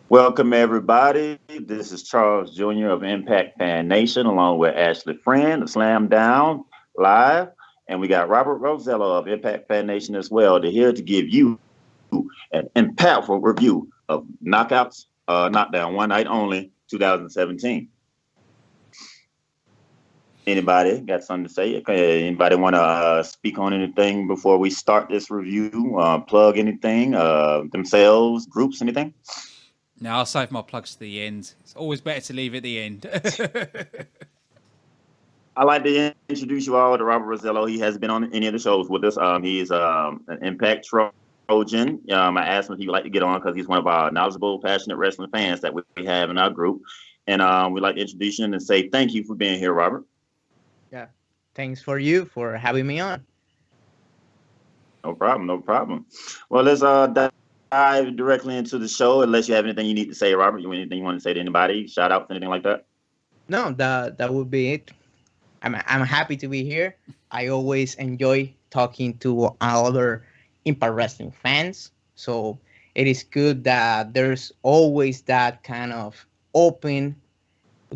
Welcome, everybody. This is Charles Jr. of Impact Fan Nation, along with Ashley Friend of Slamdown Live. And we got Robert Rosello of Impact Fan Nation as well. They're here to give you an impactful review of Knockouts, Knockdown, one night only, 2017. Anybody got something to say? Okay, anybody want to speak on anything before we start this review? Plug anything, themselves, groups, anything? Now I'll save my plugs to the end. It's always better to leave at the end. I'd like to introduce you all to Robert Rosello. He hasn't been on any of the shows with us. He's an Impact Trojan. I asked him if he would like to get on because he's one of our knowledgeable, passionate wrestling fans that we have in our group. And we'd like to introduce him and say thank you for being here, Robert. Yeah. Thanks for you for having me on. No problem, no problem. Well, let's dive directly into the show. Unless you have anything you need to say, Robert. You anything you want to say to anybody? Shout out, anything like that? No, that would be it. I'm happy to be here. I always enjoy talking to other Impact Wrestling fans. So it is good that there's always that kind of open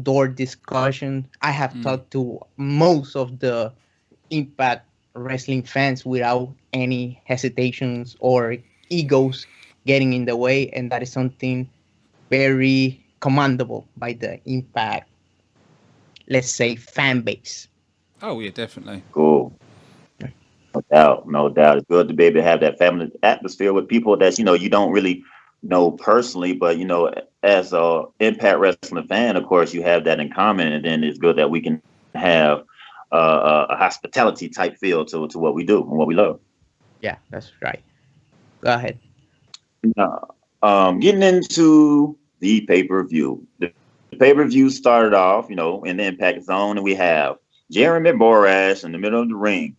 door discussion. I have talked to most of the Impact Wrestling fans without any hesitations or egos getting in the way, and that is something very commendable by the Impact, let's say, fan base. Oh yeah, definitely. Cool. No doubt, no doubt. It's good to be able to have that family atmosphere with people that you don't really know personally, but as a Impact Wrestling fan, of course, you have that in common, and then it's good that we can have a hospitality type feel to what we do and what we love. Yeah, that's right. Go ahead. Getting into the pay-per-view. The pay-per-view started off, in the Impact Zone, and we have Jeremy Borash in the middle of the ring.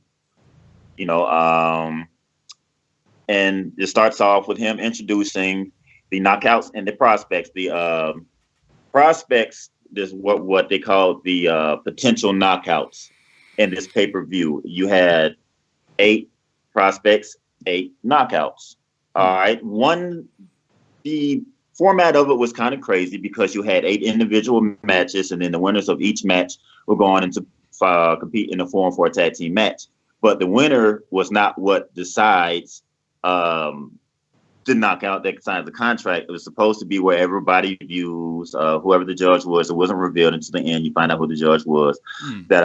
And it starts off with him introducing the knockouts and the prospects. The prospects is what they call the potential knockouts in this pay-per-view. You had 8 prospects, 8 knockouts. All right. The format of it was kind of crazy because you had 8 individual matches, and then the winners of each match were going into compete in the forum for a tag team match. But the winner was not what decides the knockout that signs the contract. It was supposed to be where everybody views whoever the judge was. It wasn't revealed until the end. You find out who the judge was. That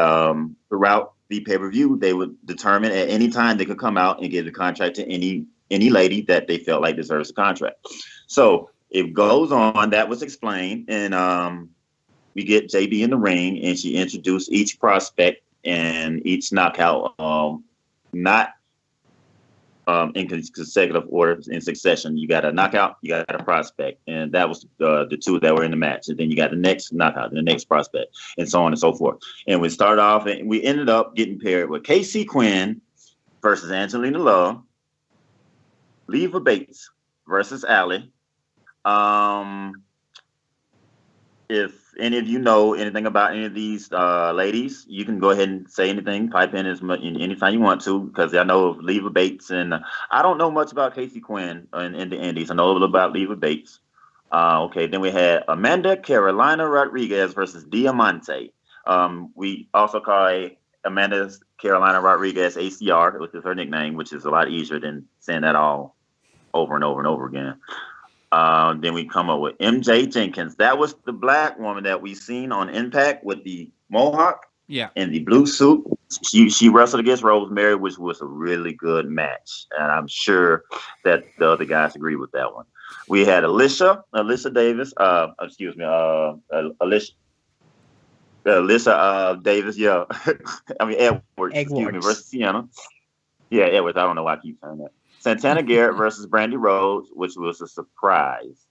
throughout the pay-per-view, they would determine at any time they could come out and give the contract to any lady that they felt like deserves the contract. So it goes on. That was explained, and we get JB in the ring, and she introduced each prospect and each knockout, not in consecutive order in succession. You got a knockout, you got a prospect, and that was the 2 that were in the match. And then you got the next knockout, and the next prospect, and so on and so forth. And we started off, and we ended up getting paired with Casey Quinn versus Angelina Love, Leva Bates versus Allie. If any of you know anything about any of these ladies, you can go ahead and say anything, pipe in as much anytime you want to, because I know of Leva Bates, and I don't know much about Casey Quinn in the Indies. I know a little about Leva Bates. Okay, then we had Amanda Carolina Rodriguez versus Diamante. We also call Amanda Carolina Rodriguez ACR, which is her nickname, which is a lot easier than saying that all over and over and over again. Then we come up with MJ Jenkins. That was the black woman that we seen on Impact with the mohawk and the blue suit. She wrestled against Rosemary, which was a really good match. And I'm sure that the other guys agree with that one. We had Alyssa Davis. Alyssa Davis. Yeah. I mean, Edwards. Excuse me, versus Sienna. Yeah, Edwards. I don't know why I keep saying that. Santana Garrett versus Brandy Rhodes, which was a surprise.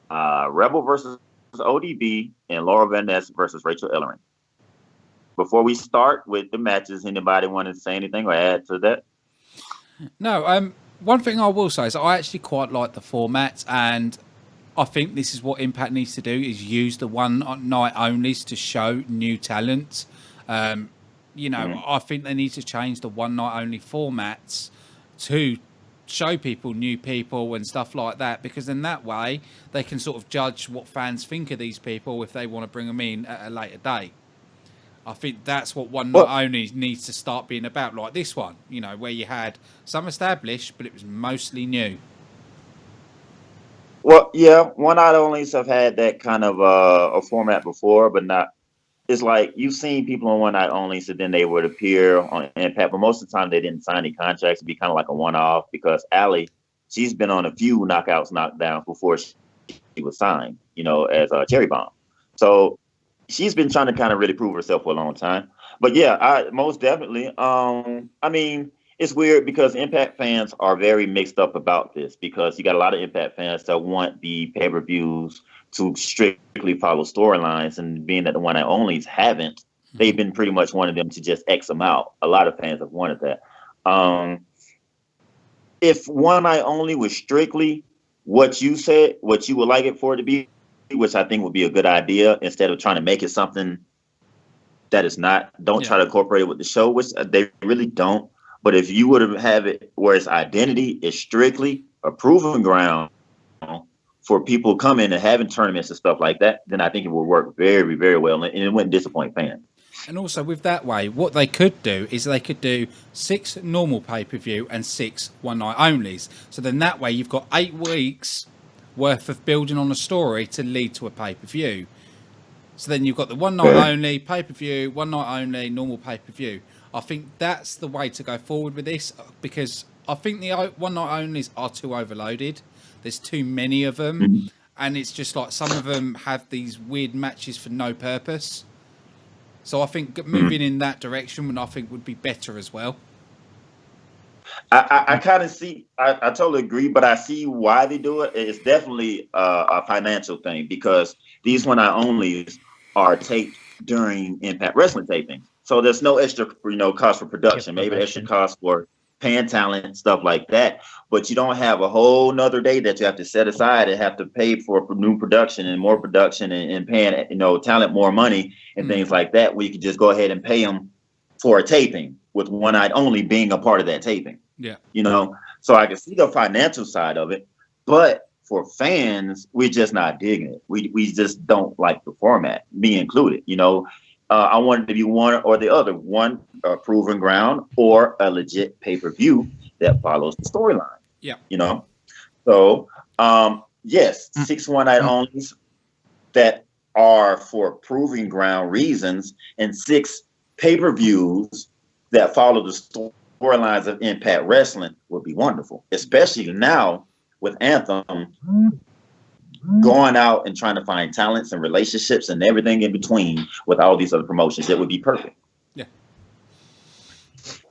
Rebel versus ODB, and Laura Van Ness versus Rachel Ellering. Before we start with the matches, anybody want to say anything or add to that? No. One thing I will say is I actually quite like the format, and I think this is what Impact needs to do: is use the one night onlys to show new talent. I think they need to change the one night only formats to show people new people and stuff like that, because then that way they can sort of judge what fans think of these people if they want to bring them in at a later date. I think that's what one Well, not only needs to start being about, like this one, you know, where you had some established, but it was mostly new. well, yeah, one night onlys have had that kind of a format before, but not. It's like you've seen people on one night only, so then they would appear on Impact, but most of the time they didn't sign any contracts. It'd be kind of like a one off because Allie, she's been on a few knockouts, knockdowns before she was signed, you know, as a cherry bomb. So she's been trying to kind of really prove herself for a long time. But yeah, I most definitely. I mean, it's weird because Impact fans are very mixed up about this because you got a lot of Impact fans that want the pay-per-views to strictly follow storylines, and being that the one and onlys haven't, they've been pretty much wanting them to just X them out. A lot of fans have wanted that. If one night only was strictly what you said, what you would like it for it to be, which I think would be a good idea, instead of trying to make it something that is not, don't try to incorporate it with the show, which they really don't. But if you would have it where its identity is strictly a proving ground for people coming and having tournaments and stuff like that, then I think it would work very, very well, and it wouldn't disappoint fans. And also with that way, what they could do is they could do 6 normal pay-per-view and 6 one night onlys. So then that way you've got 8 weeks worth of building on a story to lead to a pay-per-view. So then you've got the one night only, pay-per-view, one night only, normal pay-per-view. I think that's the way to go forward with this, because I think the one night onlys are too overloaded. There's too many of them, and it's just like some of them have these weird matches for no purpose. So I think moving in that direction, I think, would be better as well. I kind of see, I totally agree, but I see why they do it. It's definitely a financial thing because these one night onlys are taped during Impact Wrestling taping. So there's no extra, cost for production, maybe extra cost for paying talent, stuff like that. But you don't have a whole nother day that you have to set aside and have to pay for new production and more production and paying, talent more money and things like that, where you can just go ahead and pay them for a taping with one night only being a part of that taping. Yeah. So I can see the financial side of it, but for fans, we're just not digging it. We just don't like the format, me included. I want it to be one or the other, one proven ground or a legit pay-per-view that follows the storyline. Yeah. So yes, 6 one night onlys that are for proving ground reasons, and 6 pay-per-views that follow the storylines of Impact Wrestling would be wonderful, especially now with Anthem going out and trying to find talents and relationships and everything in between with all these other promotions. It would be perfect. Yeah.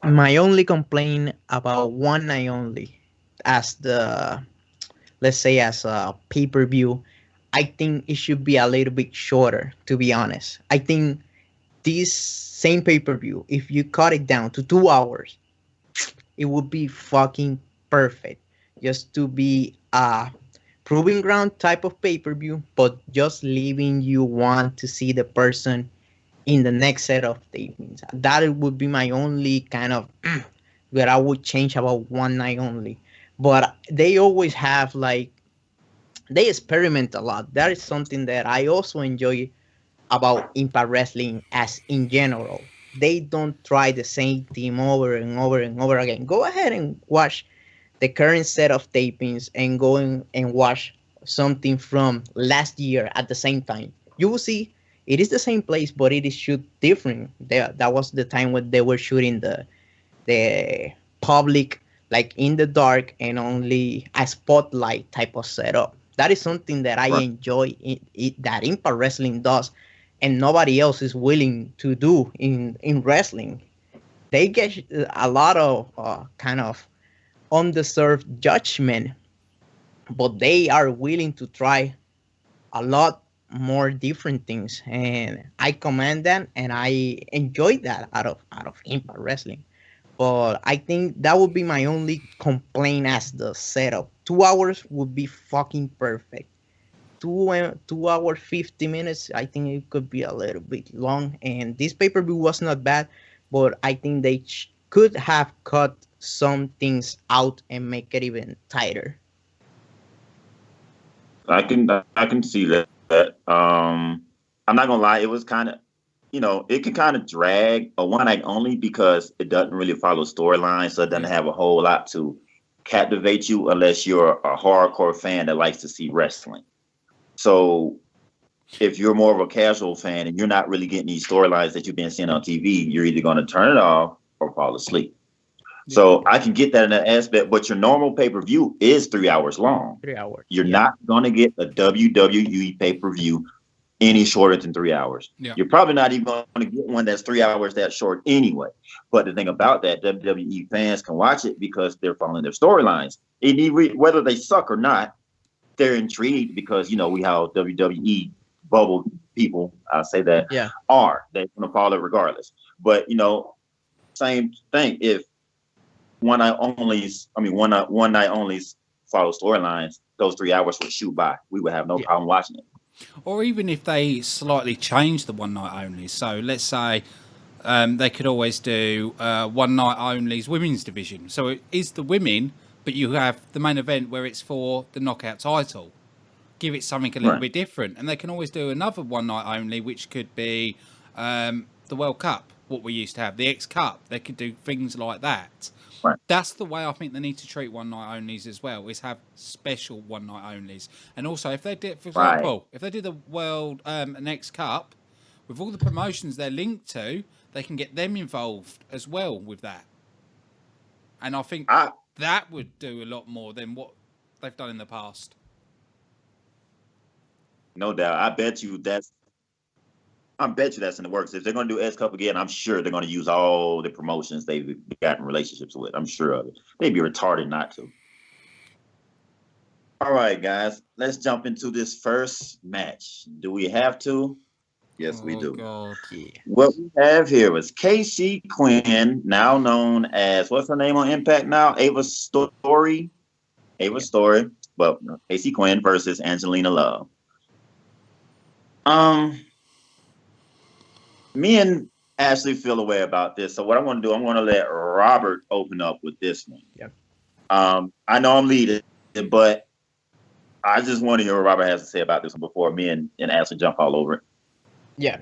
My only complaint about one night only as let's say as a pay-per-view, I think it should be a little bit shorter, to be honest. I think this same pay-per-view, if you cut it down to 2 hours, it would be fucking perfect. Just to be a proving ground type of pay-per-view, but just leaving you want to see the person in the next set of tapings. That would be my only kind of where I would change about one night only. But they always have they experiment a lot. That is something that I also enjoy about Impact Wrestling as in general. They don't try the same team over and over and over again. Go ahead and watch the current set of tapings and go and watch something from last year at the same time. You will see it is the same place, but it is shoot different. That was the time when they were shooting the public in the dark and only a spotlight type of setup. That is something that I enjoy that Impact Wrestling does, and nobody else is willing to do in wrestling. They get a lot of kind of undeserved judgment, but they are willing to try a lot more different things, and I commend them and I enjoy that out of Impact Wrestling. But I think that would be my only complaint as the setup. 2 hours would be fucking perfect. 2 hour 50 minutes, I think it could be a little bit long, and this pay-per-view was not bad, but I think they could have cut some things out and make it even tighter. I can see that. I'm not gonna lie, it was kind of, it can kind of drag a one night only because it doesn't really follow storyline, so it doesn't have a whole lot to captivate you unless you're a hardcore fan that likes to see wrestling. So if you're more of a casual fan and you're not really getting these storylines that you've been seeing on TV, you're either going to turn it off or fall asleep. Yeah. So I can get that in that aspect, but your normal pay-per-view is 3 hours long. 3 hours. You're not going to get a WWE pay-per-view any shorter than 3 hours. Yeah. You're probably not even going to get one that's 3 hours that short anyway. But the thing about that, WWE fans can watch it because they're following their storylines. Whether they suck or not, they're intrigued because, we how WWE bubble people, I'll say that, are. They're going to follow it regardless. But, same thing. If one night only follow storylines, those 3 hours would shoot by. We would have no problem watching it. Or even if they slightly change the one night only. So let's say they could always do one night only's women's division. So it is the women, but you have the main event where it's for the knockout title. Give it something a little bit different. And they can always do another one night only, which could be the World Cup, what we used to have, the X Cup. They could do things like that. Right. That's the way I think they need to treat one night onlys as well, is have special one night onlys. And also, if they did, for example, if they did the World Next Cup, with all the promotions they're linked to, they can get them involved as well with that. And I think that would do a lot more than what they've done in the past. No doubt. I bet you that's in the works. If they're going to do S Cup again, I'm sure they're going to use all the promotions they've gotten relationships with. I'm sure of it. They'd be retarded not to. All right, guys. Let's jump into this first match. Do we have to? Yes, we do. God. Yeah. What we have here is Casey Quinn, now known as, what's her name on Impact now? Ava Story. But Casey Quinn versus Angelina Love. Me and Ashley feel a way about this. So what I want to do, I'm going to let Robert open up with this one. Yep. I know I'm leading, but I just want to hear what Robert has to say about this one before me and Ashley jump all over it. Yeah.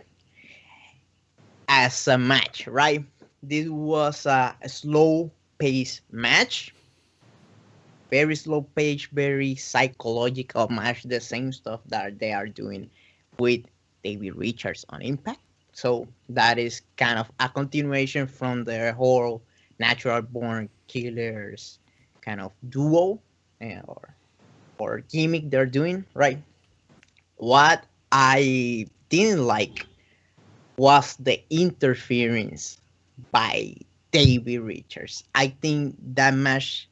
As a match, right? This was a slow-paced match. Very slow-paced, very psychological match. The same stuff that they are doing with David Richards on Impact. So that is kind of a continuation from their whole Natural Born Killers kind of duo or gimmick they're doing, right? What I didn't like was the interference by David Richards. I think that match,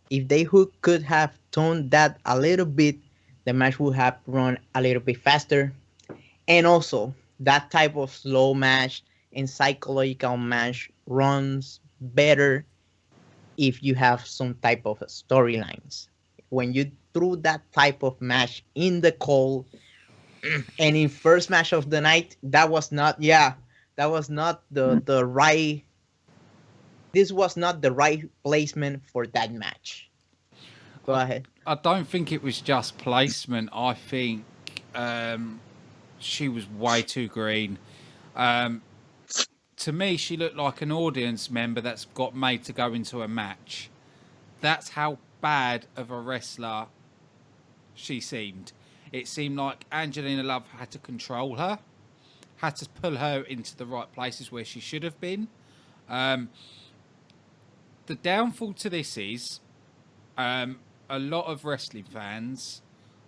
if they could have toned that a little bit, the match would have run a little bit faster. And also, that type of slow match and psychological match runs better if you have some type of storylines. When you threw that type of match in the cold and in first match of the night, that was not the right. This was not the right placement for that match. Go ahead. I don't think it was just placement. I think she was way too green. To me, she looked like an audience member that's got made to go into a match. That's how bad of a wrestler she seemed. It seemed like Angelina Love had to control her, had to pull her into the right places where she should have been. The downfall to this is a lot of wrestling fans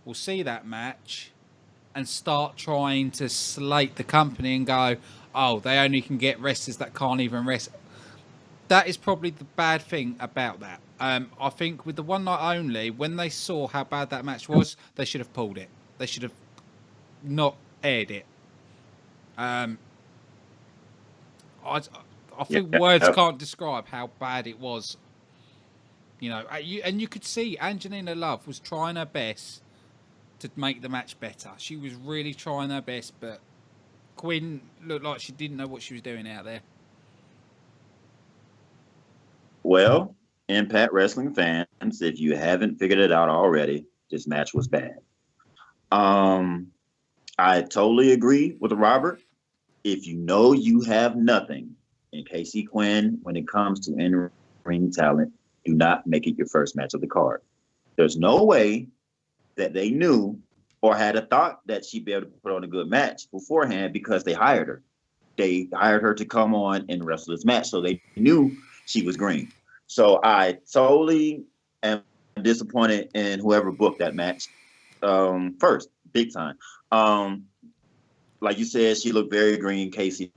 will see that match and start trying to slate the company and go, oh, they only can get wrestlers that can't even wrestle. That is probably the bad thing about that. I think with the one night only, when they saw how bad that match was, they should have pulled it. They should have not aired it. I think words can't describe how bad it was. You know, and you could see Angelina Love was trying her best to make the match better. She was really trying her best, but Quinn looked like she didn't know what she was doing out there. Well, Impact Wrestling fans, if you haven't figured it out already, this match was bad. I totally agree with Robert. If you know you have nothing in Casey Quinn when it comes to in-ring talent, do not make it your first match of the card. There's no way that they knew or had a thought that she'd be able to put on a good match beforehand because they hired her. They hired her to come on and wrestle this match, so they knew she was green. So I totally am disappointed in whoever booked that match first, big time. Like you said, she looked very green. Casey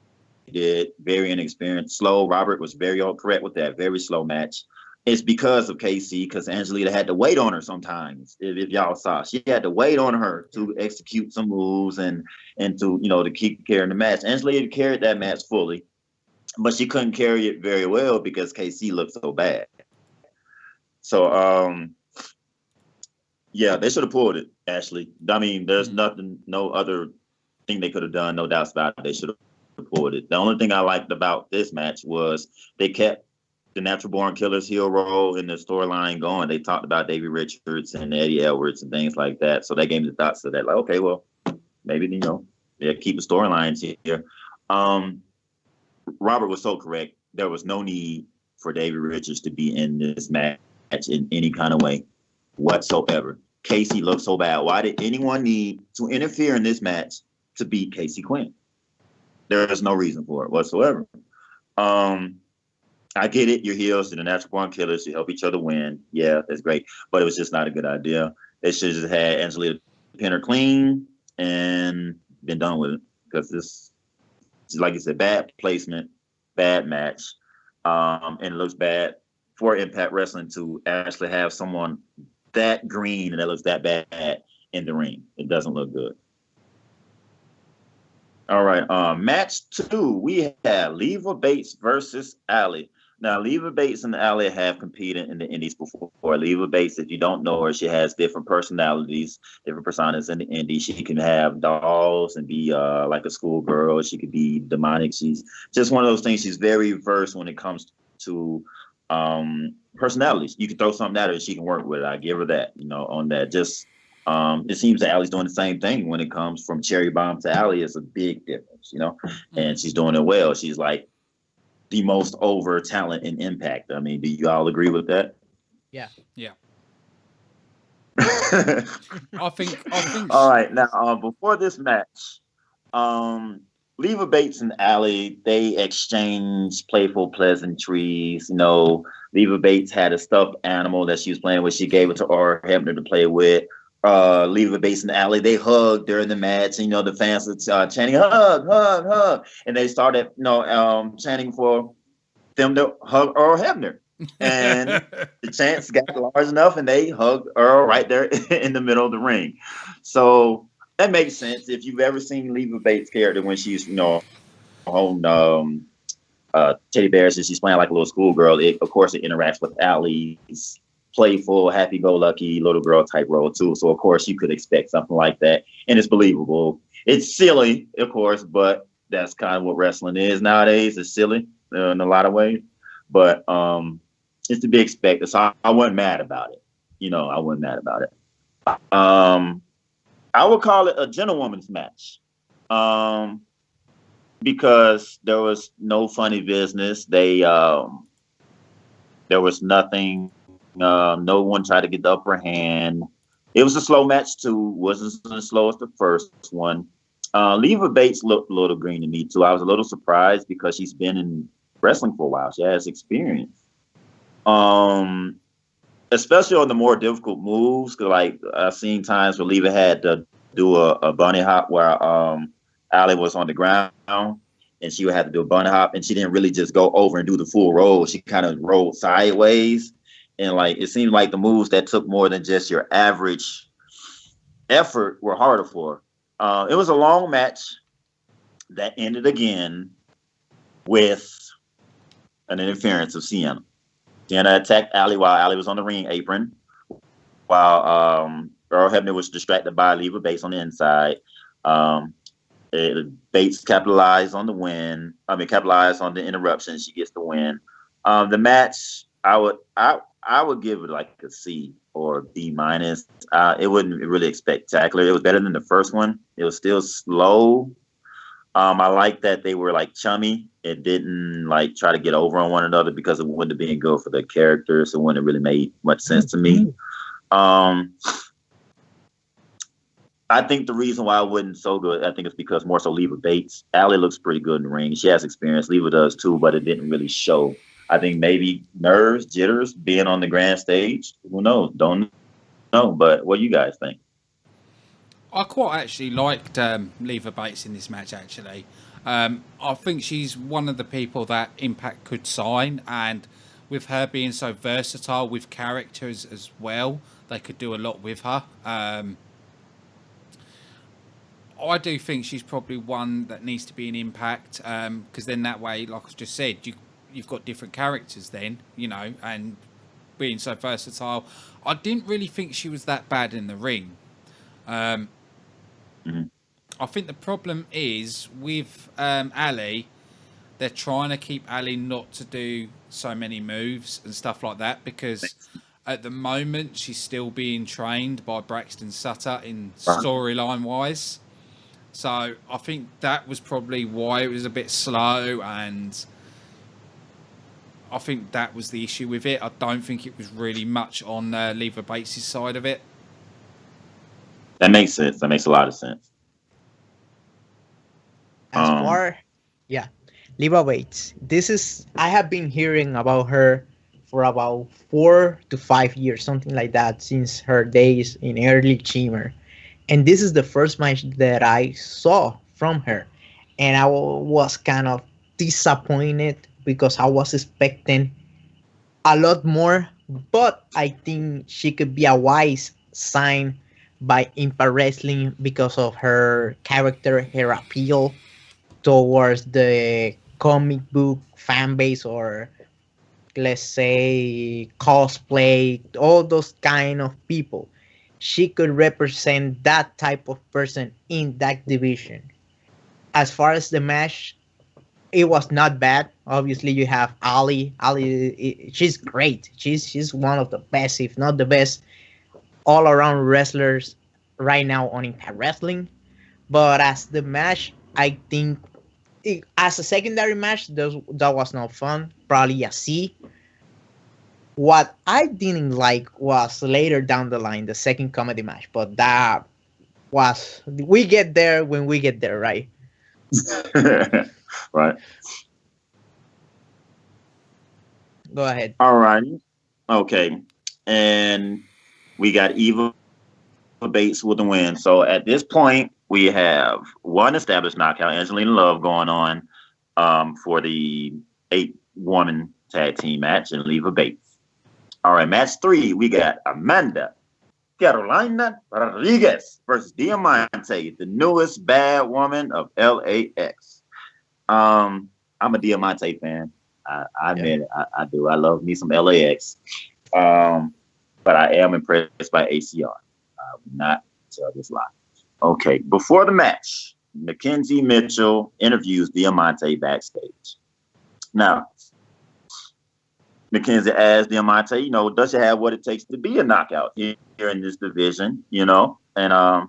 did, very inexperienced, slow. Robert was very correct with that, very slow match. It's because of Casey, because Angelita had to wait on her sometimes. If y'all saw, she had to wait on her to execute some moves and to to keep carrying the match. Angelita carried that match fully, but she couldn't carry it very well because KC looked so bad. So yeah, they should have pulled it, Ashley. I mean, there's nothing, no other thing they could have done, no doubts about it. They should have pulled it. The only thing I liked about this match was they kept the Natural Born Killers heel role in the storyline going. They talked about Davey Richards and Eddie Edwards and things like that. So that gave me the thoughts of that. Like, okay, well, maybe, keep the storylines here. Robert was so correct. There was no need for Davey Richards to be in this match in any kind of way whatsoever. Casey looked so bad. Why did anyone need to interfere in this match to beat Casey Quinn? There is no reason for it whatsoever. I get it. Your heels and the Natural Born Killers to help each other win. Yeah, that's great. But it was just not a good idea. They should have just had Angelita pin her clean and been done with it. Because this, like you said, bad placement, bad match. And it looks bad for Impact Wrestling to actually have someone that green and that looks that bad in the ring. It doesn't look good. All right. Match 2, we have Leva Bates versus Allie. Now, Leva Bates and Allie have competed in the Indies before. Leva Bates, if you don't know her, she has different personalities, different personas in the Indies. She can have dolls and be like a schoolgirl. She could be demonic. She's just one of those things. She's very versed when it comes to personalities. You can throw something at her and she can work with it. I give her that, on that. Just it seems that Allie's doing the same thing when it comes from Cherry Bomb to Allie. It's a big difference, and she's doing it well. She's like the most over talent in Impact. I mean, do you all agree with that? Yeah. I think. All right. Now, before this match, Leva Bates and Allie, they exchanged playful pleasantries. Leva Bates had a stuffed animal that she was playing with. She gave it to Aura Hebner to play with. Leva Bates and Allie, they hugged during the match. And, the fans were chanting, hug, hug, hug. And they started, chanting for them to hug Earl Hebner. And the chants got large enough and they hugged Earl right there in the middle of the ring. So that makes sense. If you've ever seen Leva Bates' character when she's, holding teddy bears and she's playing like a little schoolgirl, of course, it interacts with Allie's playful, happy-go-lucky little girl type role too. So of course you could expect something like that, and it's believable. It's silly, of course, but that's kind of what wrestling is nowadays. It's silly in a lot of ways, but it's to be expected. So I wasn't mad about it. I wasn't mad about it. I would call it a gentlewoman's match, because there was no funny business. There was nothing. No one tried to get the upper hand. It was a slow match too. Wasn't as slow as the first one. Leva Bates looked a little green to me too. I was a little surprised because she's been in wrestling for a while. She has experience. Especially on the more difficult moves. Cause like I've seen times where Leva had to do a bunny hop where Allie was on the ground and she would have to do a bunny hop, and she didn't really just go over and do the full roll. She kind of rolled sideways. And it seemed like the moves that took more than just your average effort were harder for her. It was a long match that ended again with an interference of Sienna. Sienna attacked Allie while Allie was on the ring apron, while Earl Hebner was distracted by Leva Bates on the inside. Bates capitalized on the win. Capitalized on the interruption. She gets the win. The match I would give it like a C or B minus. It wasn't really spectacular. It was better than the first one. It was still slow. I like that they were like chummy. It didn't like try to get over on one another because it wouldn't have been good for the characters. So it wouldn't have really made much sense to me. I think the reason why it wasn't so good, I think it's because more so Leva Bates. Allie looks pretty good in the ring. She has experience. Leva does too, but it didn't really show. I think maybe nerves, jitters, being on the grand stage. Who knows? Don't know. But what do you guys think? I quite actually liked Leva Bates in this match, actually. I think she's one of the people that Impact could sign, and with her being so versatile with characters as well, they could do a lot with her. I do think she's probably one that needs to be an Impact, because then that way, like I just said, you've got different characters then, and being so versatile. I didn't really think she was that bad in the ring. I think the problem is with Ali, they're trying to keep Ali not to do so many moves and stuff like that, because at the moment she's still being trained by Braxton Sutter in storyline wise. So I think that was probably why it was a bit slow, and I think that was the issue with it. I don't think it was really much on Leva Bates' side of it. That makes sense. That makes a lot of sense. As far, Leva Bates. I have been hearing about her for about 4 to 5 years, something like that, since her days in early Shimmer. And this is the first match that I saw from her. And I was kind of disappointed because I was expecting a lot more. But I think she could be a wise sign by Impact Wrestling because of her character, her appeal towards the comic book fan base, or let's say cosplay, all those kind of people. She could represent that type of person in that division. As far as the match, it was not bad. Obviously, you have Ali. Ali, she's great. She's one of the best, if not the best, all-around wrestlers right now on Impact Wrestling. But as the match, I think as a secondary match, that was not fun. Probably a C. What I didn't like was later down the line, the second comedy match. But that was, we get there when we get there, right? Right. Go ahead. All right. Okay. And we got Eva Bates with the win. So at this point, we have one established knockout, Angelina Love, going on for the 8-woman tag team match, and Leva Bates. All right, match 3, we got Amanda Carolina Rodriguez versus Diamante, the newest bad woman of LAX. I'm a Diamante fan. I admit it. I do. I love me some LAX. But I am impressed by ACR. I will not tell this lie. Okay, before the match, Mackenzie Mitchell interviews Diamante backstage. Now, Mackenzie asks Diamante, does she have what it takes to be a knockout here in this division? And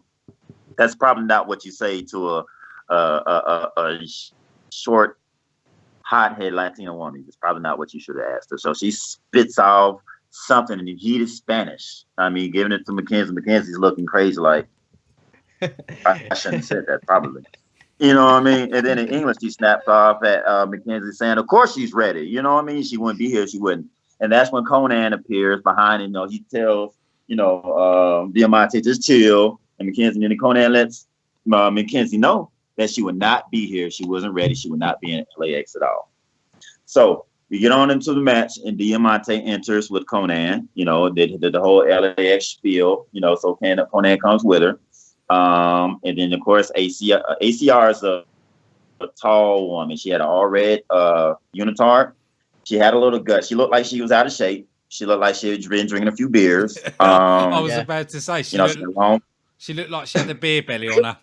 that's probably not what you say to a short, hothead Latino woman. It's probably not what you should have asked her. So she spits off something in heated Spanish. I mean, giving it to Mackenzie. Mackenzie's looking crazy like, I shouldn't have said that, probably. You know what I mean? And then in English, she snaps off at Mackenzie saying, of course she's ready. You know what I mean? She wouldn't be here. She wouldn't. And that's when Conan appears behind him. He tells, Diamante, just chill. And Mackenzie, and then Conan lets Mackenzie know that she would not be here. She wasn't ready. She would not be in LAX at all. So we get on into the match, and Diamante enters with Conan. The whole LAX spiel. So Conan comes with her. And then of course ACR is a tall woman. She had an all red unitard. She had a little gut. She looked like she was out of shape. She looked like she had been drinking a few beers. I was about to say she looked like she had the beer belly on her.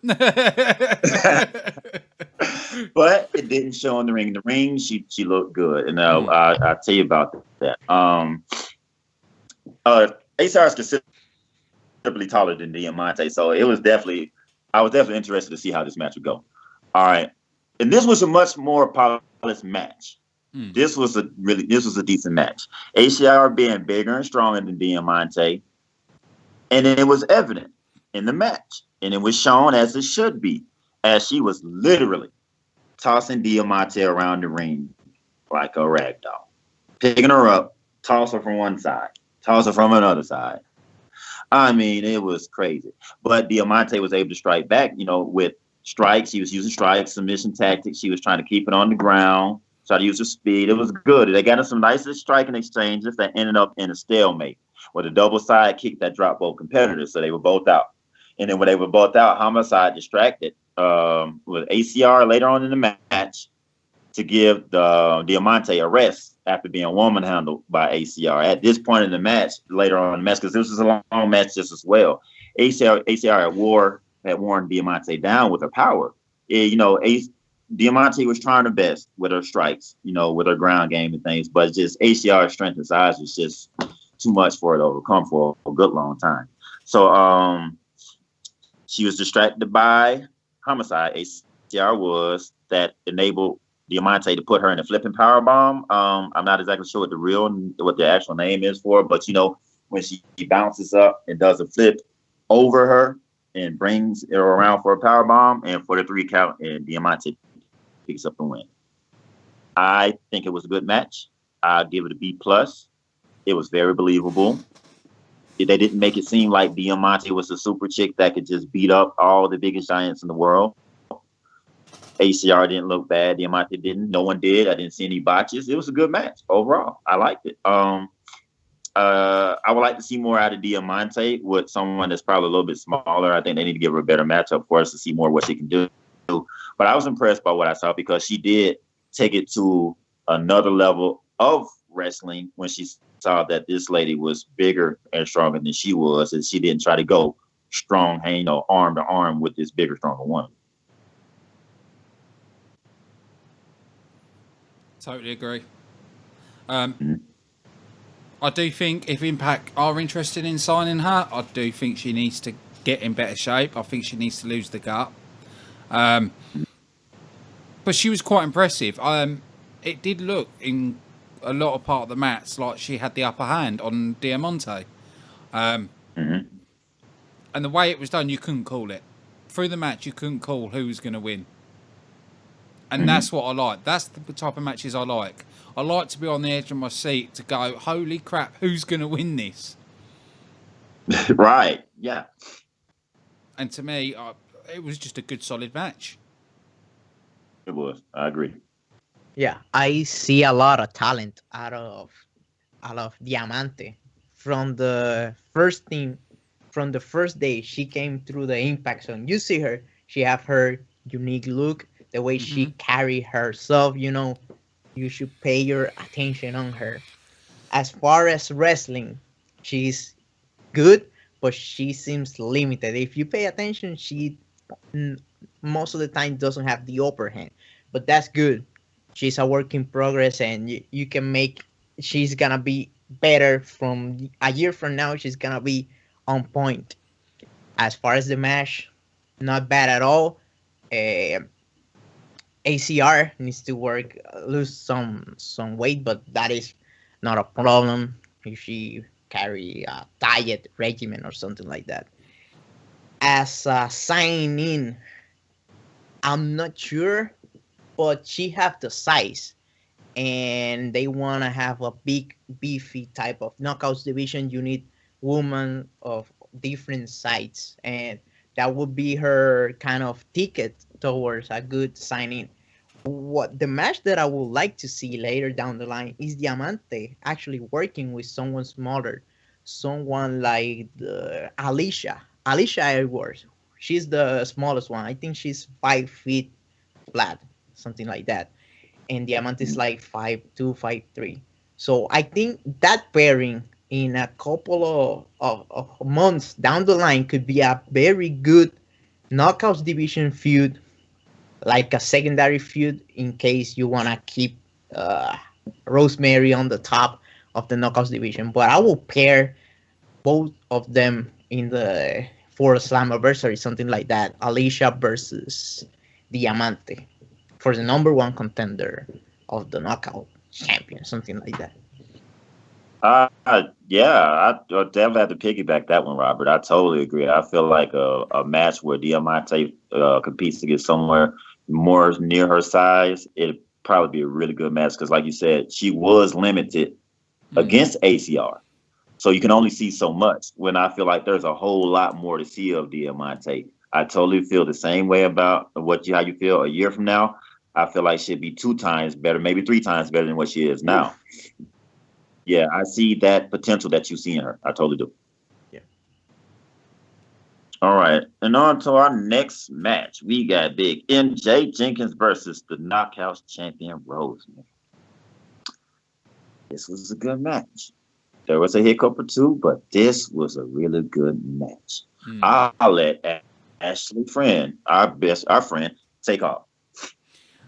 but it didn't show in the ring. In the ring, she looked good, and I'll tell you about that. ACR is considerably taller than Diamante, so I was definitely interested to see how this match would go. All right, and this was a much more polished match. This was a decent match. ACR being bigger and stronger than Diamante, and it was evident in the match, and it was shown as it should be, as she was literally tossing Diamante around the ring like a rag doll, picking her up, toss her from one side, toss her from another side. I mean, it was crazy. But Diamante was able to strike back, with strikes. She was using strikes, submission tactics. She was trying to keep it on the ground, try to use her speed. It was good. They got in some nice striking exchanges that ended up in a stalemate with a double side kick that dropped both competitors. So they were both out. And then when they were both out, Homicide distracted with ACR later on in the match to give the Diamante a rest after being woman handled by ACR. At this point in the match, later on in the match, because this was a long match just as well, ACR had worn Diamante down with her power. Diamante was trying her best with her strikes, with her ground game and things, but just ACR's strength and size was just too much for her to overcome for a good long time. So she was distracted by Homicide. ACR was that enabled Diamante to put her in a flipping power bomb. I'm not exactly sure what the actual name is for it, but when she bounces up and does a flip over her and brings her around for a power bomb and for the 3 count, and Diamante picks up the win. I think it was a good match. I'll give it a B+. It was very believable. They didn't make it seem like Diamante was a super chick that could just beat up all the biggest giants in the world. ACR didn't look bad. Diamante didn't. No one did. I didn't see any botches. It was a good match overall. I liked it. I would like to see more out of Diamante with someone that's probably a little bit smaller. I think they need to give her a better matchup for us to see more what she can do. But I was impressed by what I saw because she did take it to another level of wrestling when she saw that this lady was bigger and stronger than she was, and she didn't try to go strong, arm to arm with this bigger, stronger woman. Totally agree. I do think if Impact are interested in signing her, I do think she needs to get in better shape. I think she needs to lose the gut. But she was quite impressive. It did look in a lot of part of the match like she had the upper hand on Diamante. And the way it was done, you couldn't call it. Through the match, you couldn't call who was going to win. And that's what I like. That's the type of matches I like. I like to be on the edge of my seat to go, holy crap, who's going to win this? Right, yeah. And to me, it was just a good, solid match. It was. I agree. Yeah, I see a lot of talent out of Diamante. From the first day she came through the Impact Zone. You see her, she have her unique look, the way she carry herself, you should pay your attention on her. As far as wrestling, she's good, but she seems limited. If you pay attention, she most of the time doesn't have the upper hand, but that's good. She's a work in progress, and you can she's gonna be better from a year from now. She's gonna be on point. As far as the match, not bad at all. ACR needs to lose some weight, but that is not a problem if she carry a diet regimen or something like that. As a sign-in, I'm not sure, but she have the size, and they want to have a big, beefy type of knockouts division. You need women of different sides, and that would be her kind of ticket towards a good sign-in. What the match that I would like to see later down the line is Diamante actually working with someone smaller, someone like Alicia Edwards. She's the smallest one. I think she's 5 feet flat, something like that, and Diamante is like 5'2", 5'3". So I think that pairing in a couple of months down the line could be a very good knockouts division feud like a secondary feud in case you want to keep Rosemary on the top of the Knockouts division. But I will pair both of them in the for Slammiversary, something like that. Alicia versus Diamante for the number one contender of the Knockout champion, something like that. Yeah, I definitely have to piggyback that one, Robert. I totally agree. I feel like a match where Diamante competes to get somewhere more near her size, it'd probably be a really good match because, like you said, she was limited against ACR. So you can only see so much when I feel like there's a whole lot more to see of Diamante. I totally feel the same way about how you feel a year from now. I feel like she'd be 2 times better, maybe 3 times better than what she is now. Yeah, I see that potential that you see in her. I totally do. Yeah. All right. And on to our next match. We got big MJ Jenkins versus the Knockouts champion Rosemary. This was a good match. There was a hiccup or two, but this was a really good match. I'll let Ashley friend, our friend, take off.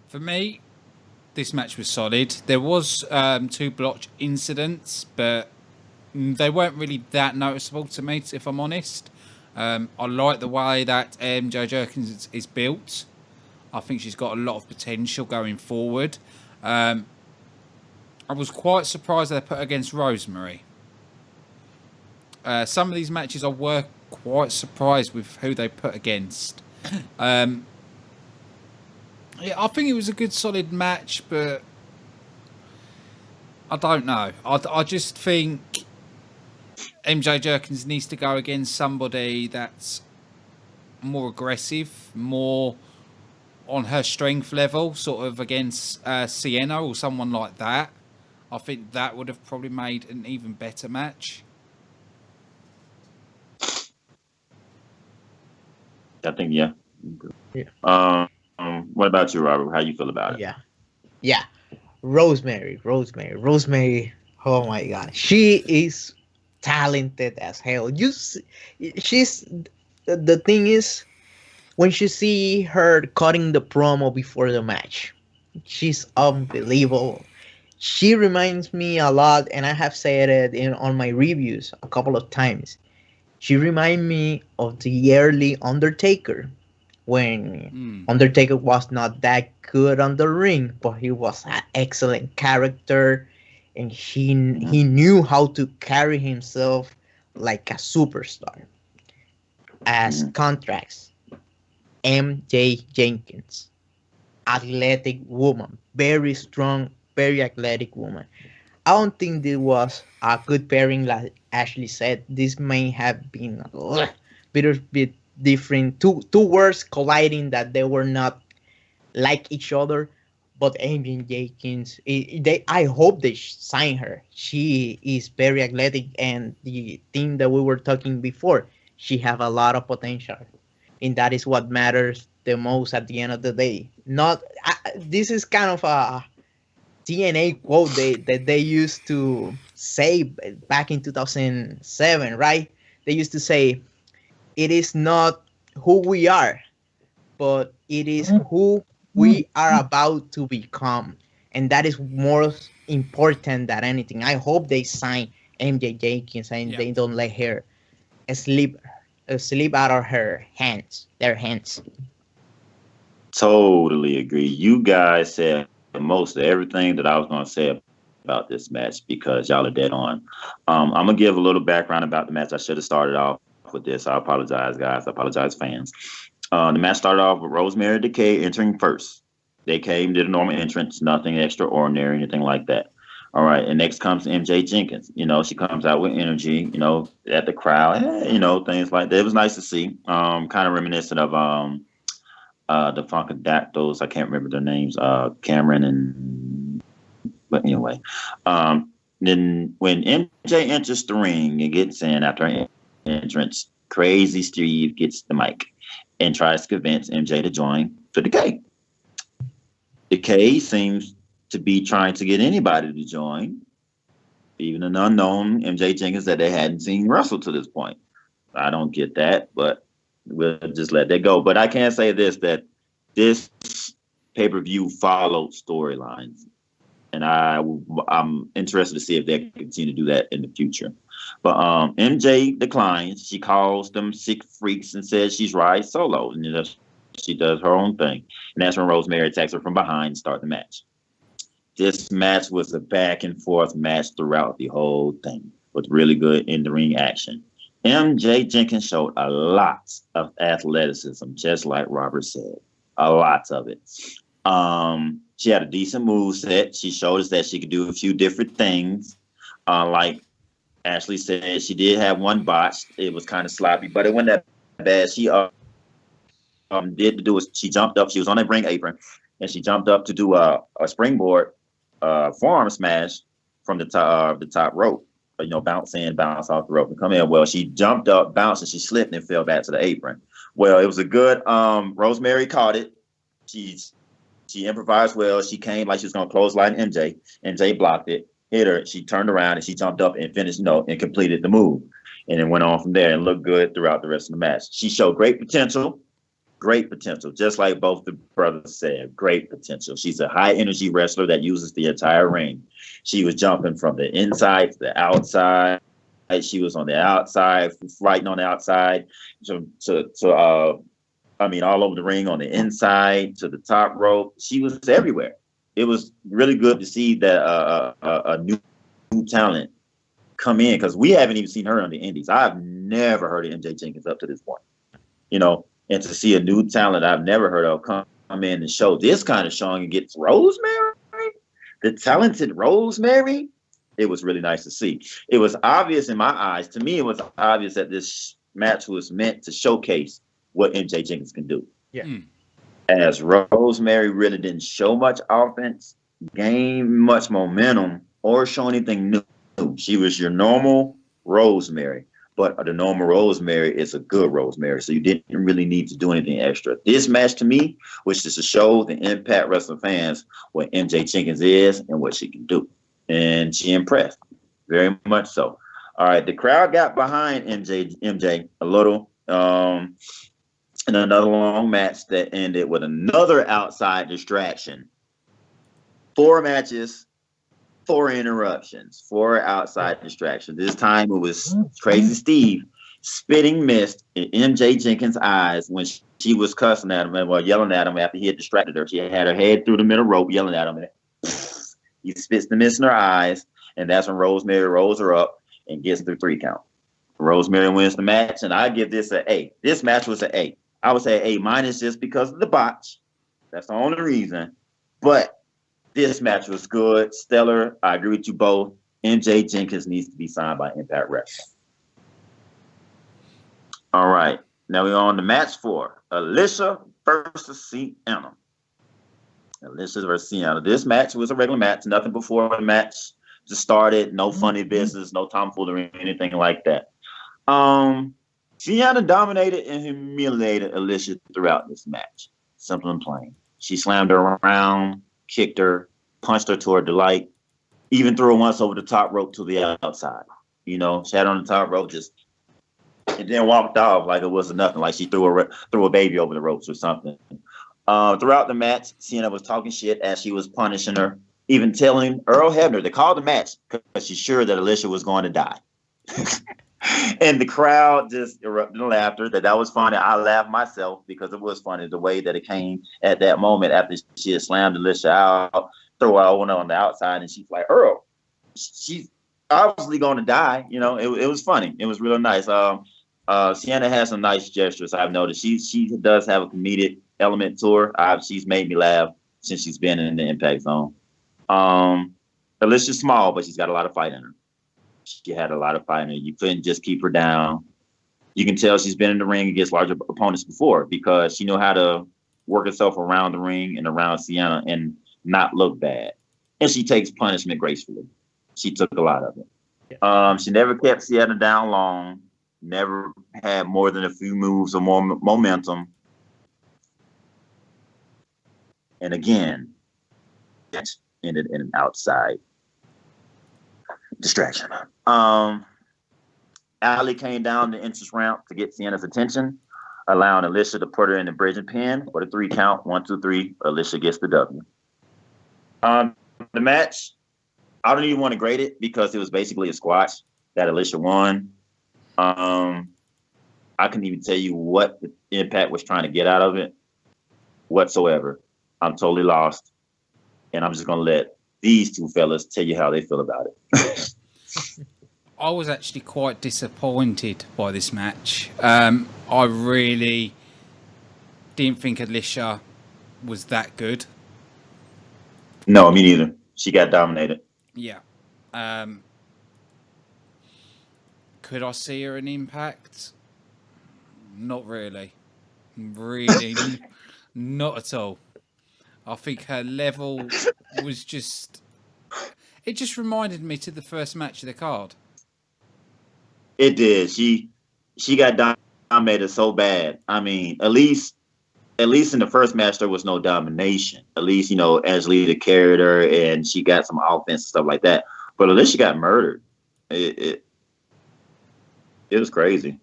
For me, this match was solid. There was 2 blotch incidents, but they weren't really that noticeable to me, if I'm honest. I like the way that MJ Jenkins is built. I think she's got a lot of potential going forward. I was quite surprised they put her against Rosemary. Some of these matches I were quite surprised with who they put against. Yeah, I think it was a good, solid match, but I don't know. I just think MJ Jenkins needs to go against somebody that's more aggressive, more on her strength level, sort of against Sienna or someone like that. I think that would have probably made an even better match. I think, yeah. What about you, Robert? How you feel about it? Yeah. Rosemary. Oh my God, she is talented as hell. She's the thing is when you see her cutting the promo before the match, she's unbelievable. She reminds me a lot, and I have said it on my reviews a couple of times. She reminds me of the early Undertaker, when Undertaker was not that good on the ring, but he was an excellent character, and he knew how to carry himself like a superstar. As contracts, MJ Jenkins, athletic woman, very strong, very athletic woman. I don't think this was a good pairing, like Ashley said. This may have been a bit different. Two words colliding that they were not like each other. But Amy Jenkins, I hope they sign her. She is very athletic, and the thing that we were talking before, she have a lot of potential, and that is what matters the most at the end of the day. This is kind of a TNA quote that they used to say back in 2007, right? They used to say, "It is not who we are, but it is who we are about to become," and that is more important than anything. I hope they sign MJ Jenkins and they don't let her slip out of their hands. Totally agree. You guys said most of everything that I was going to say about this match because y'all are dead on. I'm going to give a little background about the match. I should have started off with this. I apologize, guys. I apologize, fans. The match started off with Rosemary and Decay entering first. They came to the normal entrance, nothing extraordinary, anything like that. All right, and next comes MJ Jenkins. You know, she comes out with energy, you know, at the crowd, things like that. It was nice to see. Kind of reminiscent of the Funkadactyls. I can't remember their names. Cameron but anyway. Then when MJ enters the ring and gets in after her entrance, Crazy Steve gets the mic and tries to convince MJ to join the Decay. Decay seems to be trying to get anybody to join, even an unknown MJ Jenkins that they hadn't seen wrestle to this point. I don't get that, but we'll just let that go. But I can say this, that this pay-per-view followed storylines. And I'm interested to see if they continue to do that in the future. But MJ declines. She calls them sick freaks and says she's riding solo. And she does her own thing. And that's when Rosemary attacks her from behind and start the match. This match was a back and forth match throughout the whole thing with really good in-the-ring action. MJ Jenkins showed a lot of athleticism, just like Robert said. A lot of it. She had a decent move set. She showed us that she could do a few different things. Like Ashley said, she did have one botch. It was kind of sloppy, but it wasn't that bad. She she jumped up. She was on a ring apron, and she jumped up to do a springboard forearm smash from the top rope. Bounce in, bounce off the rope, and come in. Well, she jumped up, bounced, and she slipped and fell back to the apron. Well, it was a good. Rosemary caught it. She improvised well. She came like she was going to clothesline MJ. MJ blocked it, hit her. She turned around and she jumped up and finished, and completed the move. And then went on from there and looked good throughout the rest of the match. She showed great potential, just like both the brothers said. Great potential. She's a high energy wrestler that uses the entire ring. She was jumping from the inside to the outside. She was on the outside, fighting on the outside. All over the ring, on the inside, to the top rope. She was everywhere. It was really good to see that a new talent come in, because we haven't even seen her on the indies. I've never heard of MJ Jenkins up to this point. And to see a new talent I've never heard of come in and show this kind of showing against Rosemary, the talented Rosemary, it was really nice to see. It was obvious in my eyes. To me, it was obvious that this match was meant to showcase what MJ Jenkins can do. Yeah. As Rosemary really didn't show much offense, gain much momentum, or show anything new. She was your normal Rosemary, but the normal Rosemary is a good Rosemary, so you didn't really need to do anything extra. This match, to me, was just to show the Impact Wrestling fans what MJ Jenkins is and what she can do. And she impressed, very much so. All right, the crowd got behind MJ a little. And another long match that ended with another outside distraction. 4 matches, 4 interruptions, 4 outside distractions. This time it was Crazy Steve spitting mist in MJ Jenkins' eyes when she was cussing at him and yelling at him after he had distracted her. She had her head through the middle rope, yelling at him. And he spits the mist in her eyes, and that's when Rosemary rolls her up and gets the 3 count. Rosemary wins the match, and I give this an A. This match was an A. I would say A- just because of the botch. That's the only reason. But this match was good, stellar. I agree with you both. MJ Jenkins needs to be signed by Impact Wrestling. All right. Now we're on to match 4. Alicia versus Sienna. Alicia versus Sienna. This match was a regular match. Nothing before the match just started. No funny business. No tomfoolery, anything like that. Sienna dominated and humiliated Alicia throughout this match. Simple and plain. She slammed her around, kicked her, punched her to her delight, even threw her once over the top rope to the outside. She had on the top rope and then walked off like it wasn't nothing, like she threw a baby over the ropes or something. Throughout the match, Sienna was talking shit as she was punishing her, even telling Earl Hebner to call the match because she's sure that Alicia was going to die. And the crowd just erupted in laughter. That was funny. I laughed myself because it was funny the way that it came at that moment after she had slammed Alicia out, throw her on the outside, and she's like, Earl, she's obviously going to die. It was funny. It was really nice. Sienna has some nice gestures. I've noticed she does have a comedic element to her. She's made me laugh since she's been in the Impact Zone. Alicia's small, but she's got a lot of fight in her. She had a lot of fight in her. You couldn't just keep her down. You can tell she's been in the ring against larger opponents before because she knew how to work herself around the ring and around Sienna and not look bad. And she takes punishment gracefully. She took a lot of it. She never kept Sienna down long. Never had more than a few moves or more momentum. And again, it ended in an outside distraction. Allie came down the entrance ramp to get Sienna's attention. allowing Alicia to put her in the bridging pin for the 3 count. 1, 2, 3. Alicia gets the W. The match, I don't even want to grade it because it was basically a squash that Alicia won. I couldn't even tell you what the Impact was trying to get out of it whatsoever. I'm totally lost. And I'm just going to let these two fellas tell you how they feel about it. I was actually quite disappointed by this match. I really didn't think Alicia was that good. No, me neither. She got dominated. Yeah. Could I see her in Impact? Not really. Really, not at all. I think her level was just... It just reminded me to the first match of the card. It did. She got dominated so bad. I mean, at least in the first match there was no domination. At least, Angelina carried her and she got some offense and stuff like that. But Alicia got murdered. It was crazy.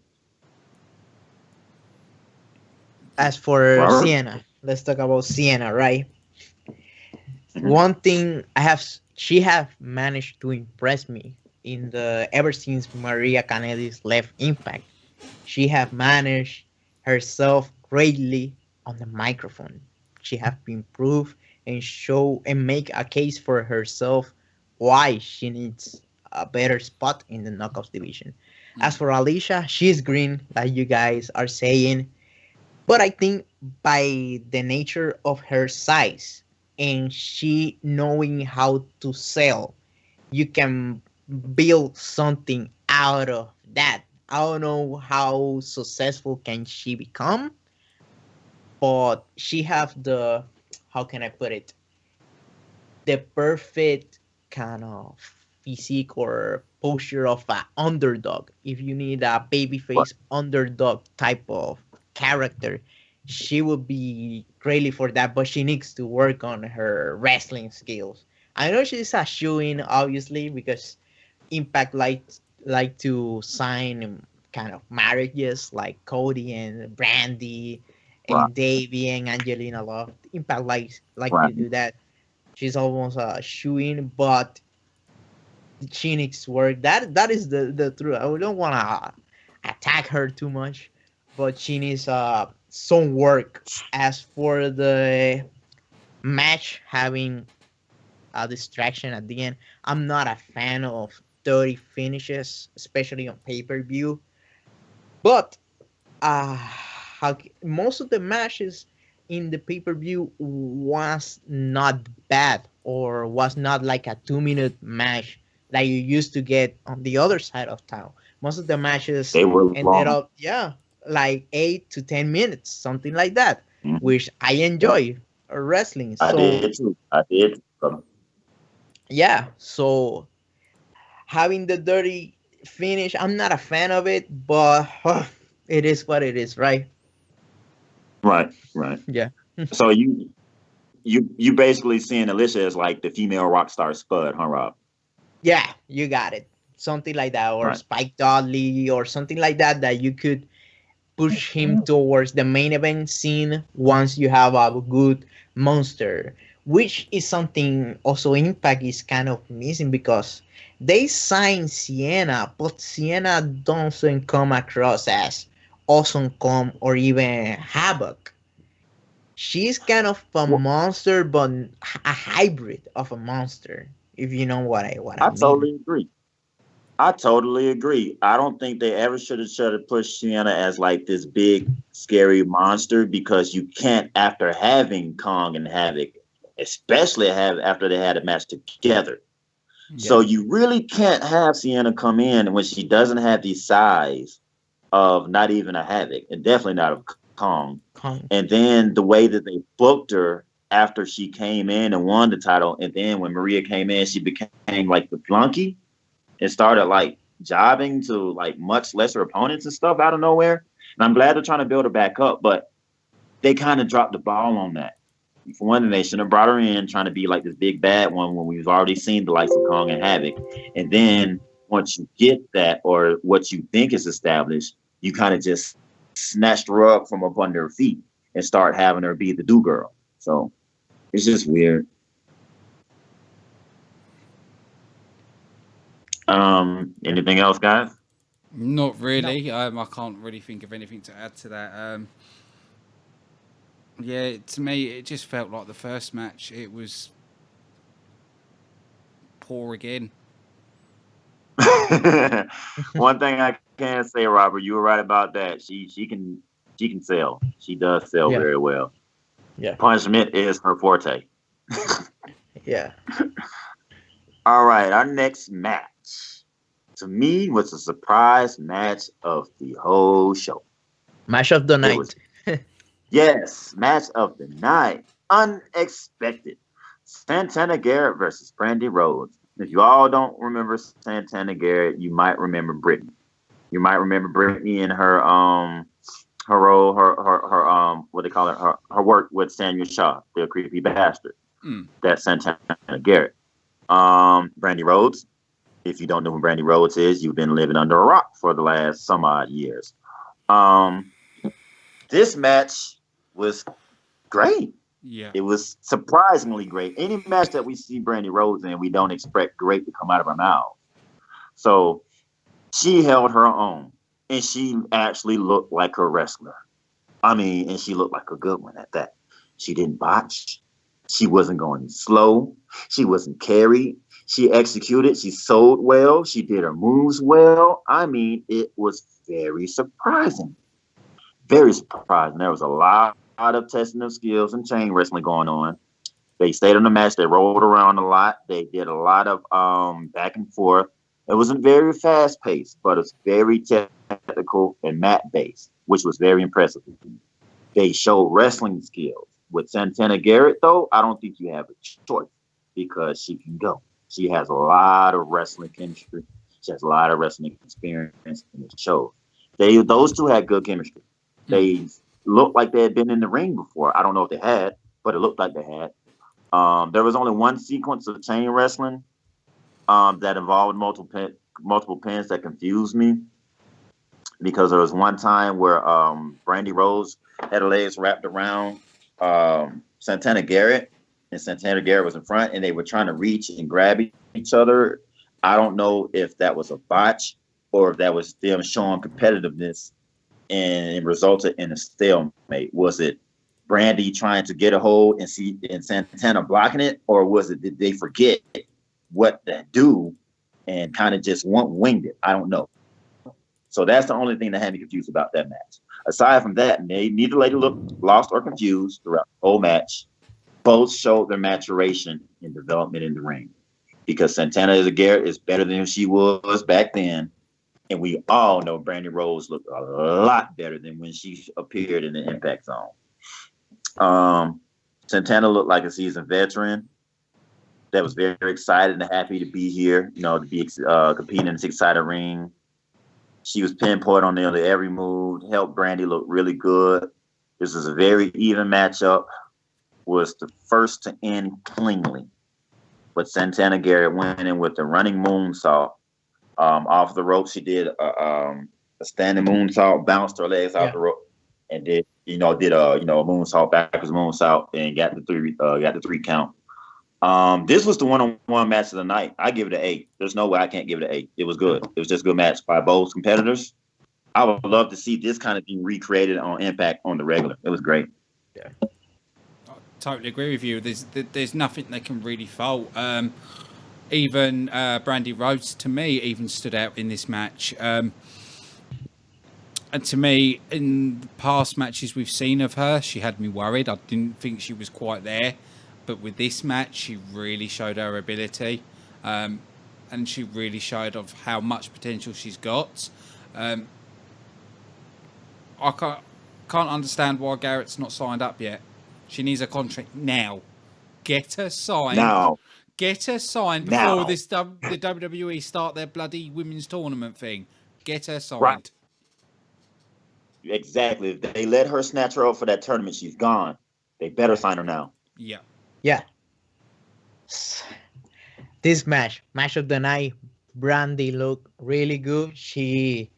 As for Sienna, let's talk about Sienna, right? Mm-hmm. One thing she have managed to impress me ever since Maria Canellis left Impact. She have managed herself greatly on the microphone. She have improved and show and make a case for herself why she needs a better spot in the Knockouts division. As for Alicia, she's green, like you guys are saying. But I think by the nature of her size and she knowing how to sell, you can build something out of that. I don't know how successful can she become, but she have the, how can I put it, the perfect kind of physique or posture of an underdog. If you need a babyface underdog type of character, she would be greatly for that, but she needs to work on her wrestling skills. I know she's a shoo-in, obviously, because Impact like to sign kind of marriages like Cody and Brandy and Davey and Angelina Love. Impact likes to do that. She's almost a shoo-in, but she needs work. That is the truth. I don't want to attack her too much, but she needs some work. As for the match having a distraction at the end, I'm not a fan of dirty finishes, especially on pay-per-view. But most of the matches in the pay-per-view was not bad, or was not like a 2-minute match that you used to get on the other side of town. Most of the matches ended up, like 8 to 10 minutes, something like that, which I enjoy wrestling. I did. Yeah, so having the dirty finish, I'm not a fan of it, but it is what it is, right? Right. Yeah. So you basically seeing Alicia as like the female rock star Spud, huh, Rob? Yeah, you got it. Something like that, or Spike Dudley, or something like that you could push him towards the main event scene once you have a good monster, which is something also Impact is kind of missing, because they signed Sienna, but Sienna doesn't come across as Awesome Kong or even Havoc. She's kind of a monster, but a hybrid of a monster, if you know what I mean. I totally agree. I don't think they ever should have pushed Sienna as like this big, scary monster, because you can't, after having Kong and Havoc, especially after they had a match together. Yeah. So you really can't have Sienna come in when she doesn't have the size of not even a Havoc, and definitely not of Kong. And then the way that they booked her after she came in and won the title, and then when Maria came in, she became like the flunky and started like jobbing to like much lesser opponents and stuff out of nowhere. And I'm glad they're trying to build her back up, but they kind of dropped the ball on that. For one thing, they should have brought her in trying to be like this big bad one when we've already seen the likes of Kong and Havoc. And then once you get that, or what you think is established, you kind of just snatched her up from up under her feet and start having her be the do girl. So it's just weird. Anything else, guys? Not really. No. I can't really think of anything to add to that. Yeah, to me, it just felt like the first match. It was poor again. One thing I can say, Robert, you were right about that. She can sell. She does sell very well. Yeah. Punishment is her forte. Yeah. All right, our next match, to me, was a surprise match of the whole show. Match of the night. Yes, match of the night. Unexpected. Santana Garrett versus Brandy Rhodes. If you all don't remember Santana Garrett, you might remember Brittany. You might remember Brittany in her role, her what they call it, her work with Samuel Shaw, the creepy bastard. That's Santana Garrett. Brandy Rhodes. If you don't know who Brandy Rhodes is, you've been living under a rock for the last some odd years. This match was great. Yeah, it was surprisingly great. Any match that we see Brandy Rhodes in, we don't expect great to come out of her mouth. So she held her own, and she actually looked like a wrestler. I mean, and she looked like a good one at that. She didn't botch. She wasn't going slow. She wasn't carried. She executed. She sold well. She did her moves well. I mean, it was very surprising. Very surprising. There was a lot of testing of skills and chain wrestling going on. They stayed on the match. They rolled around a lot. They did a lot of back and forth. It wasn't very fast paced, but it's very technical and mat based, which was very impressive. They showed wrestling skills. With Santana Garrett, though, I don't think you have a choice because she can go. She has a lot of wrestling chemistry. She has a lot of wrestling experience, and it shows. Those two had good chemistry. They looked like they had been in the ring before. I don't know if they had, but it looked like they had. There was only one sequence of chain wrestling that involved multiple pins that confused me, because there was one time where Brandy Rhodes had her legs wrapped around Santana Garrett, and Santana Garrett was in front, and they were trying to reach and grab each other. I don't know if that was a botch or if that was them showing competitiveness and it resulted in a stalemate. Was it Brandy trying to get a hold and Santana blocking it, or was it, did they forget what to do and kind of just winged it? I don't know. So that's the only thing that had me confused about that match. Aside from that, neither lady looked lost or confused throughout the whole match. Both showed their maturation and development in the ring, because Santana Garrett is better than she was back then. And we all know Brandy Rhodes looked a lot better than when she appeared in the Impact Zone. Santana looked like a seasoned veteran that was very, very excited and happy to be here, to be competing in a six-sided ring. She was pinpoint on nearly every move, helped Brandy look really good. This was a very even matchup. Was the first to end cleanly. But Santana Garrett went in with a running moonsault. Off the rope, she did a standing moonsault, bounced her legs off the rope, and did a moonsault, backwards moonsault, and got the three count. This was the one-on-one match of the night. I give it an 8. There's no way I can't give it an 8. It was good. It was just a good match by both competitors. I would love to see this kind of thing recreated on Impact on the regular. It was great. Yeah, I totally agree with you. There's nothing they can really fault. Even Brandy Rhodes, to me, even stood out in this match. And to me, in the past matches we've seen of her, she had me worried. I didn't think she was quite there. But with this match, she really showed her ability. And she really showed of how much potential she's got. I can't understand why Garrett's not signed up yet. She needs a contract now. Get her signed. Now. Get her signed before the WWE start their bloody women's tournament thing. Get her signed. Right. Exactly. If they let her snatch her up for that tournament, she's gone. They better sign her now. Yeah. Yeah. This match of the night, Brandy looked really good. She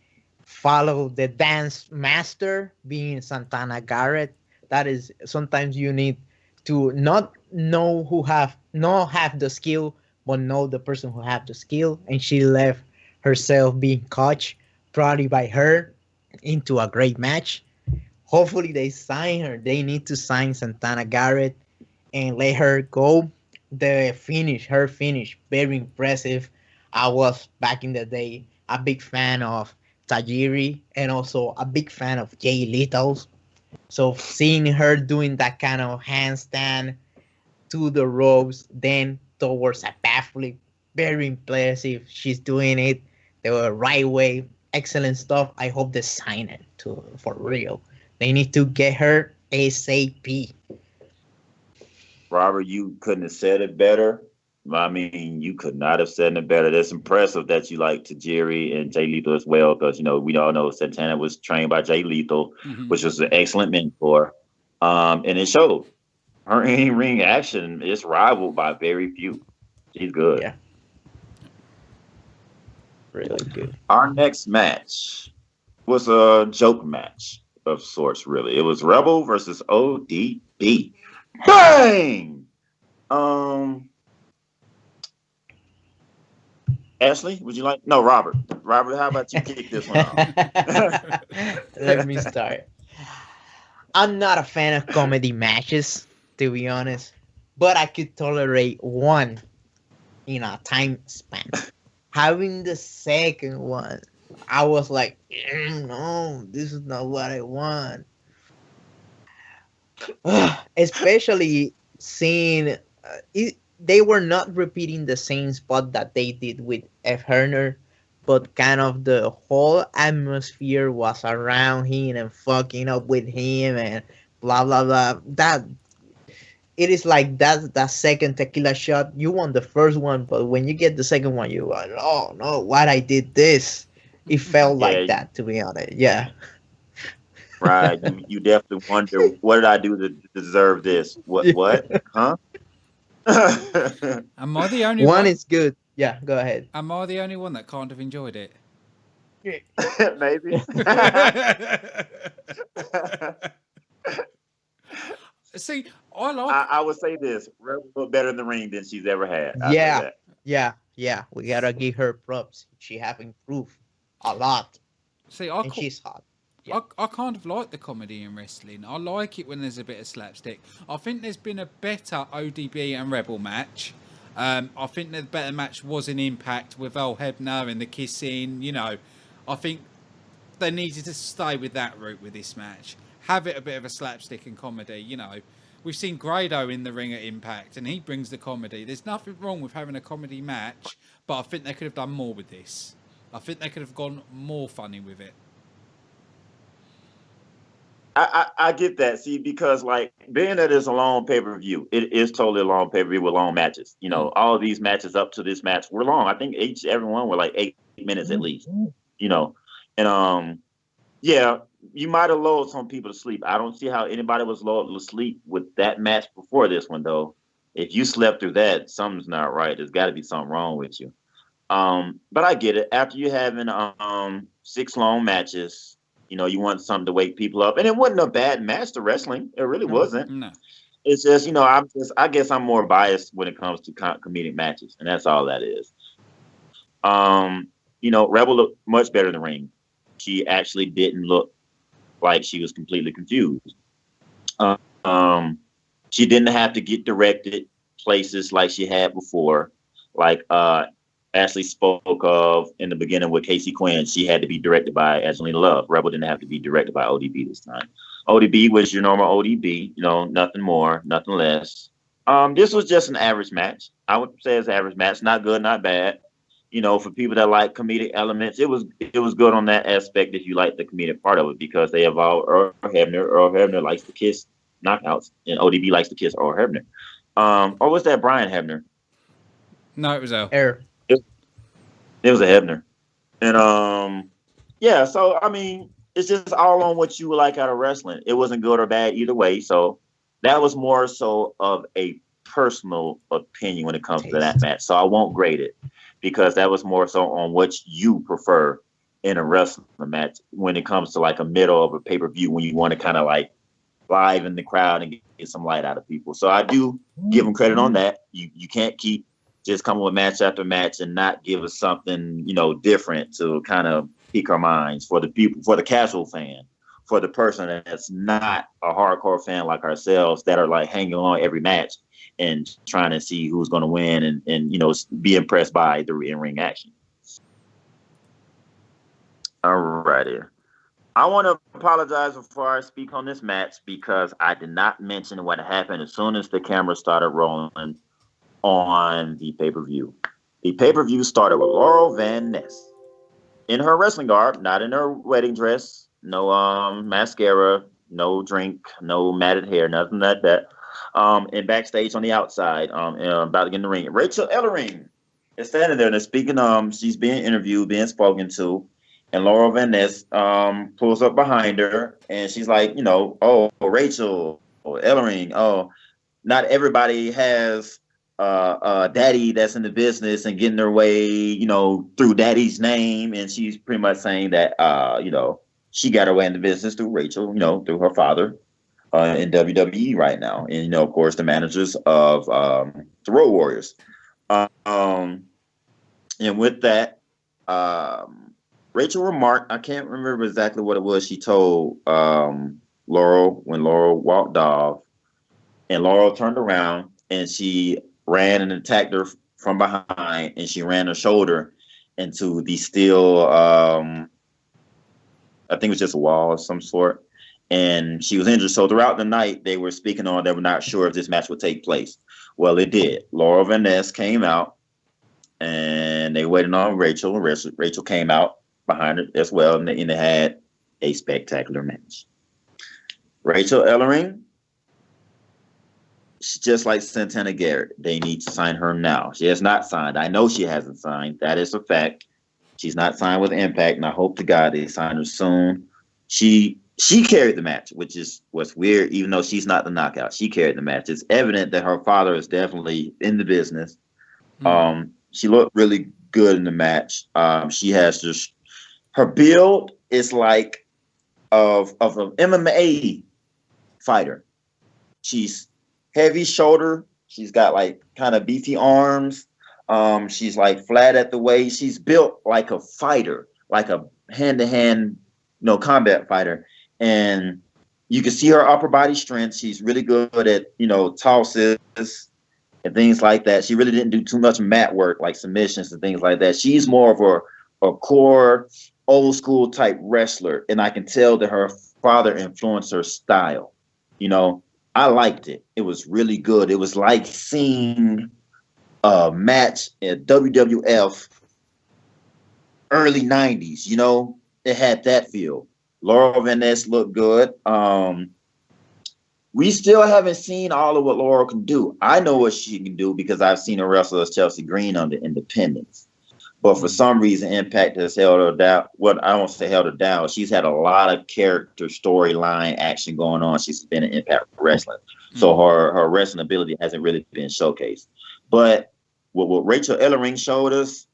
follow the dance master, being Santana Garrett. That is, sometimes you need to not know who not have the skill, but know the person who have the skill. And she left herself being coached, probably by her, into a great match. Hopefully they sign her. They need to sign Santana Garrett and let her go. Her finish, very impressive. I was back in the day a big fan of Tajiri and also a big fan of Jay Lethal. So seeing her doing that kind of handstand to the ropes, then towards a backflip, very impressive. She's doing it the right way. Excellent stuff. I hope they sign it for real. They need to get her ASAP. Robert, you couldn't have said it better. I mean, you could not have said it better. It's impressive that you like Tajiri and Jay Lethal as well, because, we all know Santana was trained by Jay Lethal, which was an excellent mentor. And it showed. Her in-ring action is rivaled by very few. She's good. Yeah. Really good. Our next match was a joke match of sorts, really. It was Rebel versus ODB. Bang! Ashley, would you like? No, Robert. Robert, how about you kick this one off? Let me start. I'm not a fan of comedy matches, to be honest, but I could tolerate one in a time span. Having the second one, I was like, no, this is not what I want. Especially seeing they were not repeating the same spot that they did with F. Herner, but kind of the whole atmosphere was around him and fucking up with him and blah blah blah. That it is like that second tequila shot. You want the first one, but when you get the second one, you're like, oh no, why I did this? It felt like that, to be honest. Yeah. Right. You definitely wonder, what did I do to deserve this? What? Huh? Am I the only one? Is good. Yeah, go ahead. Am I the only one that kind of enjoyed it? Maybe. See, I would say this: Rebel looked better in the ring than she's ever had. Yeah. We gotta give her props. She have improved a lot. See, she's hot. Yeah. I kind of like the comedy in wrestling. I like it when there's a bit of slapstick. I think there's been a better ODB and Rebel match. I think the better match was in Impact with Earl Hebner and the kissing. I think they needed to stay with that route with this match. Have it a bit of a slapstick and comedy. We've seen Grado in the ring at Impact, and he brings the comedy. There's nothing wrong with having a comedy match, but I think they could have done more with this. I think they could have gone more funny with it. I get that. See, because being that it's a long pay-per-view, it is totally a long pay-per-view with long matches. All of these matches up to this match were long. I think every one were like 8 minutes at least. And yeah, you might have lulled some people to sleep. I don't see how anybody was lulled to sleep with that match before this one, though. If you slept through that, something's not right. There's got to be something wrong with you. But I get it. After you having 6 long matches, you want something to wake people up. And it wasn't a bad match to wrestling. It really wasn't. No. It's just, I guess I'm more biased when it comes to comedic matches. And that's all that is. Rebel looked much better in the ring. She actually didn't look like she was completely confused. She didn't have to get directed places like she had before. Like Ashley spoke of in the beginning with Casey Quinn, she had to be directed by Angelina Love. Rebel didn't have to be directed by ODB this time. ODB was your normal ODB, nothing more, nothing less. This was just an average match. I would say it's an average match, not good, not bad. For people that like comedic elements, it was good on that aspect if you like the comedic part of it, because they involve Earl Hebner. Earl Hebner likes to kiss knockouts, and ODB likes to kiss Earl Hebner. Or was that Brian Hebner? No, it was Earl. It was a Hebner. And yeah, so I mean, it's just all on what you like out of wrestling. It wasn't good or bad either way. So that was more so of a personal opinion when it comes to that match. So I won't grade it, because that was more so on what you prefer in a wrestling match when it comes to like a middle of a pay-per-view when you want to kind of like liven the crowd and get some light out of people. So I do give them credit on that. You can't keep just coming with match after match and not give us something, you know, different to kind of pique our minds for the people, for the casual fan, for the person that's not a hardcore fan like ourselves that are like hanging on every match and trying to see who's going to win and you know, be impressed by the in-ring action. All righty. I want to apologize before I speak on this match because I did not mention what happened as soon as the camera started rolling on the pay-per-view. The pay-per-view started with Laurel Van Ness in her wrestling garb, not in her wedding dress, no mascara, no drink, no matted hair, nothing like that. And backstage on the outside, about to get in the ring. Rachel Ellering is standing there and speaking. She's being interviewed, being spoken to. And Laurel Van Ness pulls up behind her, and she's like, you know, oh, Rachel Ellering, oh, not everybody has daddy that's in the business and getting their way, you know, through daddy's name. And she's pretty much saying that, you know, she got her way in the business through Rachel, you know, through her father in WWE right now. And, you know, of course, the managers of the Road Warriors. And with that, Rachel remarked, I can't remember exactly what it was she told Laurel when Laurel walked off, and Laurel turned around and she ran and attacked her from behind, and she ran her shoulder into the steel, I think it was just a wall of some sort, and she was injured. So throughout the night, they were speaking on, they were not sure if this match would take place. Well, it did. Laurel Van Ness came out, and they waited on Rachel. Rachel came out behind her as well, and they had a spectacular match. Rachel Ellering, she's just like Santana Garrett. They need to sign her now. She has not signed. I know she hasn't signed. That is a fact. She's not signed with Impact, and I hope to God they sign her soon. She carried the match, which is what's weird, even though she's not the knockout. She carried the match. It's evident that her father is definitely in the business. She looked really good in the match. She has just, her build is like of an MMA fighter. She's heavy shoulder. She's got like kind of beefy arms. She's like flat at the waist. She's built like a fighter, like a hand-to-hand, you know, combat fighter. And you can see her upper body strength. She's really good at, you know, tosses and things like that. She really didn't do too much mat work, like submissions and things like that. She's more of a core old school type wrestler, and I can tell that her father influenced her style. You know, I liked it. It was really good. It was like seeing a match at WWF early 90s, you know. It had that feel. Laurel Van Ness looked good. We still haven't seen all of what Laurel can do. I know what she can do because I've seen her wrestle as Chelsea Green on the Independence. But for some reason, Impact has held her down. Well, I won't say held her down. She's had a lot of character storyline action going on. She's been in Impact Wrestling. So her wrestling ability hasn't really been showcased. But what Rachel Ellering showed us,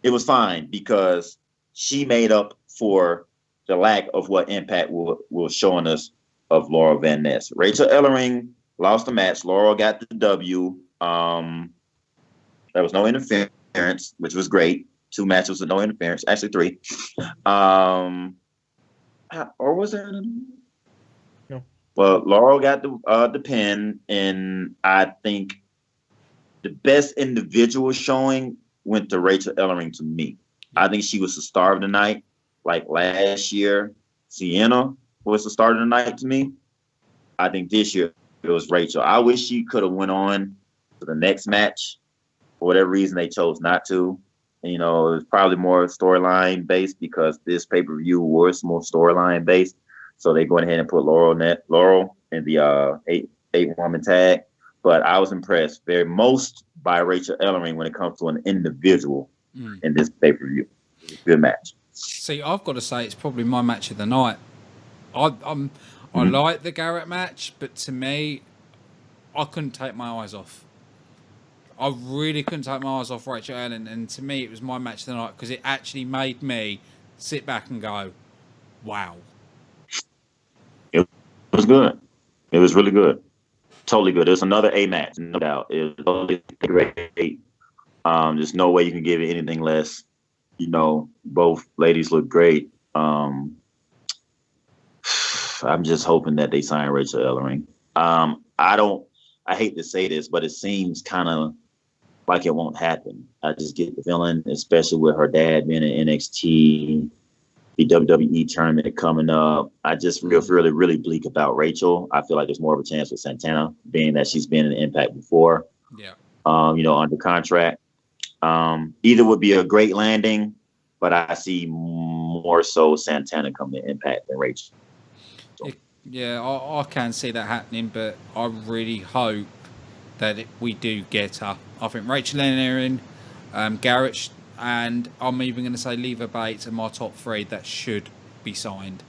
it was fine because she made up for the lack of what Impact was showing us of Laurel Van Ness. Rachel Ellering lost the match. Laurel got the W. There was no interference, which was great. 2 matches with no interference. Actually, 3. Or was there? No. Well, Laurel got the pin, and I think the best individual showing went to Rachel Ellering to me. I think she was the star of the night. Like last year, Sienna was the star of the night to me. I think this year it was Rachel. I wish she could have went on to the next match. For whatever reason, they chose not to. And, you know, it was probably more storyline based because this pay-per-view was more storyline based. So they went ahead and put Laurel in the 8-woman tag. But I was impressed most by Rachel Ellering when it comes to an individual in this pay-per-view. Good match. See, I've got to say it's probably my match of the night. I like the Garrett match, but to me, I couldn't take my eyes off. I really couldn't take my eyes off Rachel Ellen, and to me, it was my match of the night because it actually made me sit back and go, "Wow." It was good. It was really good. Totally good. It was another A match, no doubt. It was totally great. There's no way you can give it anything less. You know, both ladies look great. I'm just hoping that they sign Rachel Ellering. I hate to say this, but it seems kind of like it won't happen. I just get the feeling, especially with her dad being in NXT, the WWE tournament coming up. I just feel really, really bleak about Rachel. I feel like there's more of a chance with Santana, being that she's been in Impact before. Yeah. Under contract. Either would be a great landing, but I see more so Santana coming to Impact than Rachel. Yeah, I can see that happening, but I really hope that we do get her. I think Rachel Ellering, Garrett, and I'm even going to say Leva Bates are my top 3 that should be signed.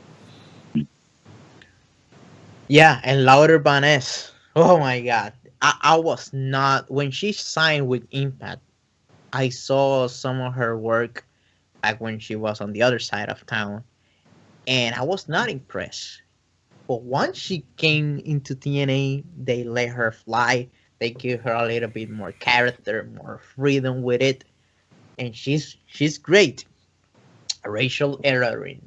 Yeah, and Lauder Banes. Oh my God. I was not, when she signed with Impact, I saw some of her work like when she was on the other side of town, and I was not impressed. But once she came into TNA, they let her fly. They give her a little bit more character, more freedom with it, and she's great. Rachel Ellering.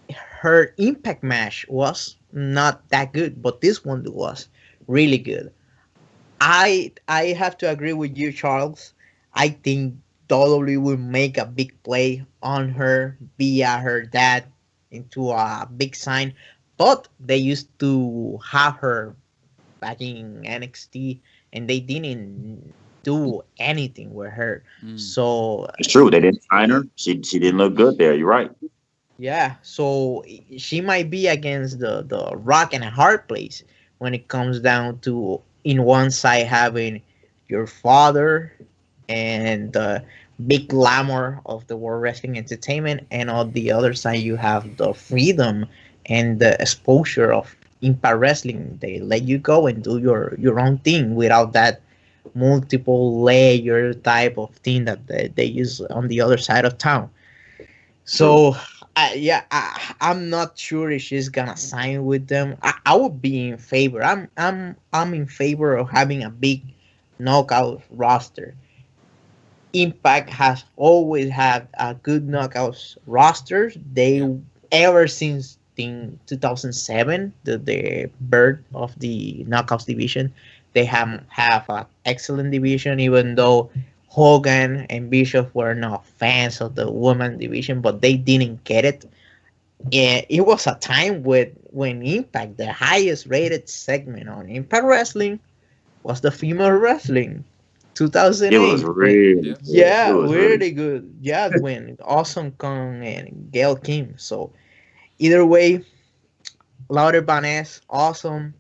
Her Impact match was not that good, but this one was really good. I have to agree with you, Charles. I think WWE will make a big play on her via her dad into a big sign, but they used to have her back in NXT and they didn't do anything with her. So it's true, they didn't sign her. She didn't look good there. You're right. yeah, so she might be against the rock and a hard place when it comes down to in one side having your father and the big glamour of the World Wrestling Entertainment, and on the other side you have the freedom and the exposure of Impact Wrestling. They let you go and do your own thing without that multiple layer type of thing that they use on the other side of town. So I'm not sure if she's gonna sign with them. I would be in favor. I'm in favor of having a big knockout roster. Impact has always had a good knockouts rosters. They ever since in 2007, the birth of the knockouts division, they have an excellent division. Even though Hogan and Bishop were not fans of the women division, but they didn't get it. Yeah, it was a time when Impact, the highest rated segment on Impact Wrestling, was the female wrestling. 2008. It was really yeah, it was really good. Yeah, when Awesome Kong and Gail Kim. So either way, Lauder Banes, awesome.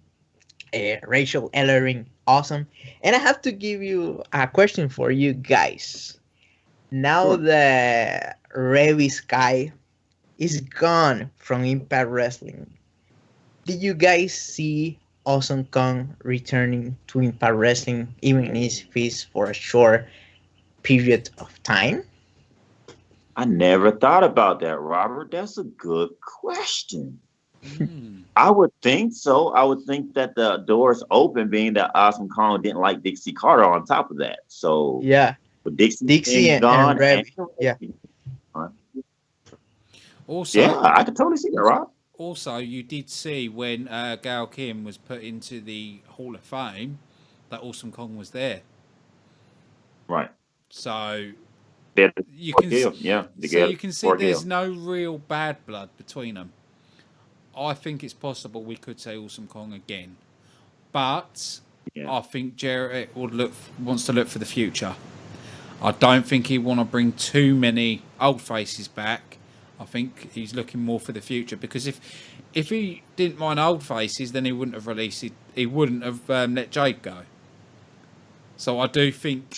Rachel Ellering, awesome. And I have to give you a question for you guys. Now that Reby Sky is gone from Impact Wrestling, did you guys see Awesome Kong returning to Impact Wrestling, even if it's for a short period of time? I never thought about that, Robert. That's a good question. I would think so. I would think that the door's open, being that Awesome Kong didn't like Dixie Carter on top of that. So yeah, with Dixie and gone, Reby. Yeah. Also, yeah, I could totally see that, Rob. Also, you did see when Gail Kim was put into the Hall of Fame that Awesome Kong was there. Right. So you can see there's no real bad blood between them. I think it's possible we could say Awesome Kong again, but I think Jarrett wants to look for the future. I don't think he want to bring too many old faces back. I think he's looking more for the future, because if he didn't mind old faces, then he wouldn't have released it. He wouldn't have let Jade go. So I do think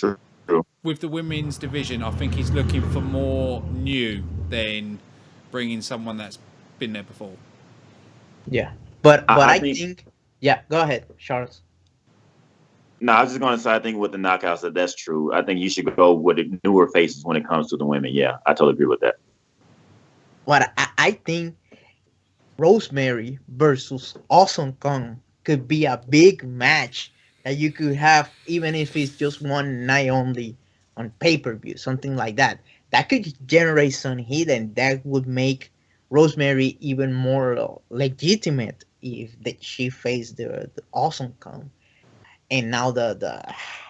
with the women's division, I think he's looking for more new than bringing someone that's been there before. Yeah, but I think yeah. Go ahead, Charles. No, I was just gonna say I think with the knockouts that's true. I think you should go with the newer faces when it comes to the women. Yeah, I totally agree with that. What I think Rosemary versus Awesome Kong could be a big match that you could have even if it's just one night only on pay-per-view, something like that. That could generate some heat and that would make Rosemary even more legitimate if she faced the Awesome Kong. And now the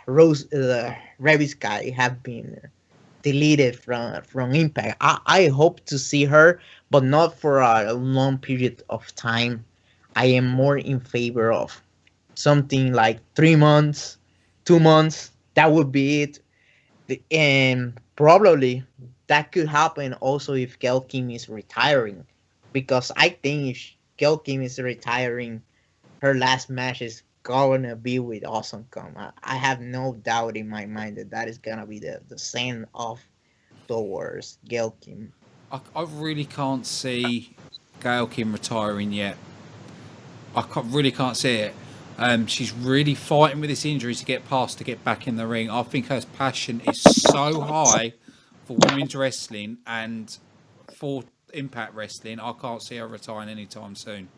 Revis guy have been deleted from Impact. I hope to see her, but not for a long period of time. I am more in favor of something like 3 months, 2 months. That would be it. And probably that could happen also if Gail Kim is retiring, because I think if Gail Kim is retiring, her last match is gonna be with Awesome Kong. I have no doubt in my mind that that is gonna be the send off towards Gail Kim. I really can't see Gail Kim retiring yet. Really can't see it. She's really fighting with this injury to get past, to get back in the ring. I think her passion is so high for women's wrestling and for Impact Wrestling. I can't see her retiring anytime soon.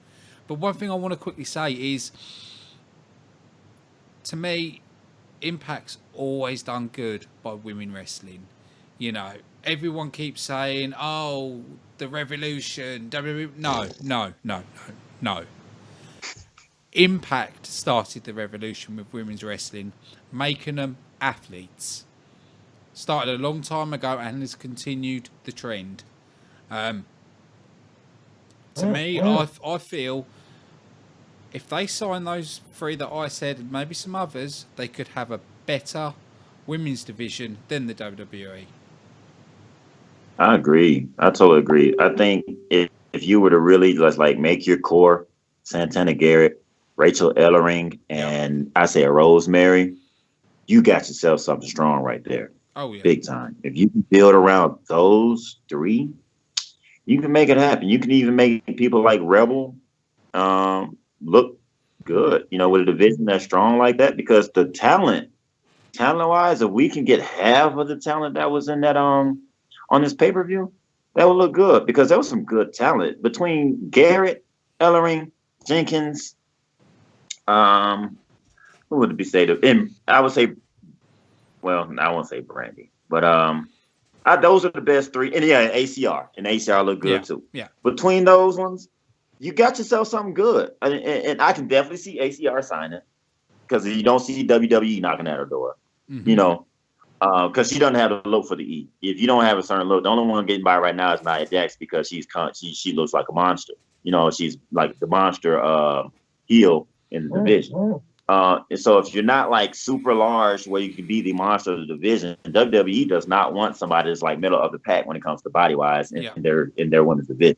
But one thing I want to quickly say is, to me, Impact's always done good by women wrestling. You know, everyone keeps saying, "Oh, the Revolution, WWE." No. Impact started the revolution with women's wrestling, making them athletes. Started a long time ago and has continued the trend. To me, I feel if they sign those three that I said and maybe some others, they could have a better women's division than the WWE. I agree. I totally agree. I think if you were to really just like make your core Santana Garrett, Rachel Ellering, and I say a Rosemary, you got yourself something strong right there. Oh yeah, big time. If you can build around those three, you can make it happen. You can even make people like Rebel look good, with a division that's strong like that, because the talent wise, if we can get half of the talent that was in that on this pay-per-view, that would look good, because there was some good talent between Garrett, Ellering, Jenkins, who would it be say to, and I would say, well, I won't say Brandy, but those are the best three. And yeah, ACR look good too. Yeah. Between those ones, you got yourself something good. And I can definitely see ACR signing, because you don't see WWE knocking at her door, because she doesn't have the look for the E. If you don't have a certain look, the only one getting by right now is Nia Jax, because she looks like a monster. She's like the monster heel in the division. And so if you're not like super large where you can be the monster of the division, WWE does not want somebody that's like middle of the pack when it comes to body wise in their women's division.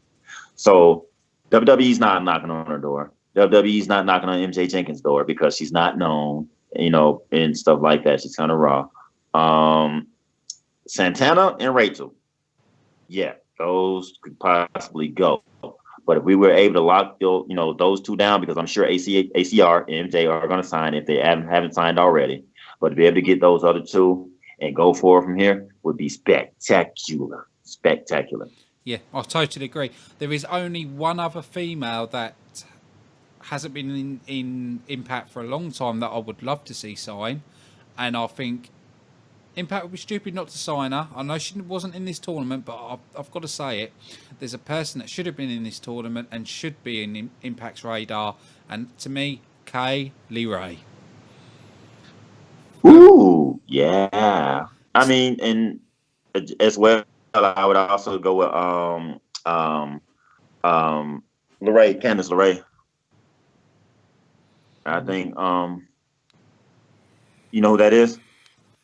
So WWE's not knocking on her door. WWE's not knocking on MJ Jenkins' door, because she's not known, and stuff like that. She's kind of raw. Santana and Rachel, yeah, those could possibly go. But if we were able to lock those two down, because I'm sure ACR and MJ are going to sign if they haven't signed already, but to be able to get those other two and go forward from here would be spectacular. Yeah, I totally agree. There is only one other female that hasn't been in Impact for a long time that I would love to see sign, and I think Impact would be stupid not to sign her. I know she wasn't in this tournament, but I've got to say it. There's a person that should have been in this tournament and should be in Impact's radar, and to me, Kay Lee Ray. Ooh, yeah. I mean, and as well, I would also go with Candice LeRae. I think you know who that is?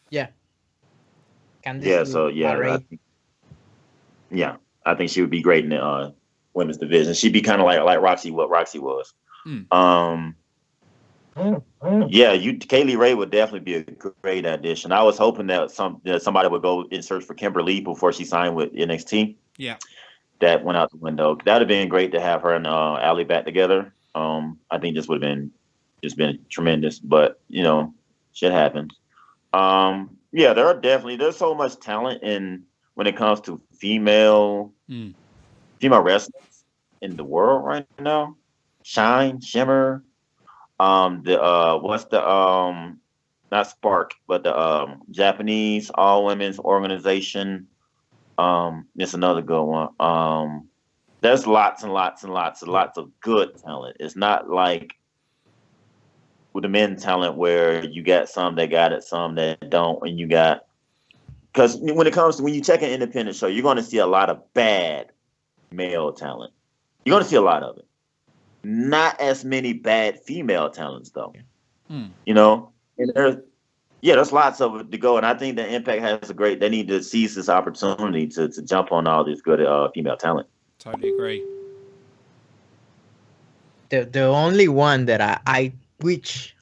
Yeah. Candice I think she would be great in the women's division. She'd be kind of like Roxy, what Roxy was. Kaylee Ray would definitely be a great addition. I was hoping that somebody would go and search for Kimberly before she signed with NXT. Yeah, that went out the window. That'd have been great to have her and Allie back together. I think this would have been tremendous. But Shit happens. Yeah, there's so much talent in when it comes to female wrestlers in the world right now. Shine, Shimmer, what's the not Spark, but the Japanese all women's organization. It's another good one. There's lots and lots and lots of good talent. It's not like with the men talent where you got some that got it, some that don't, and you got because when you check an independent show, you're going to see a lot of bad male talent. You're going to see a lot of it. Not as many bad female talents though. You know, and there's lots of it to go, and I think that Impact has they need to seize this opportunity to jump on all this good female talent. Totally agree. The only one that I wish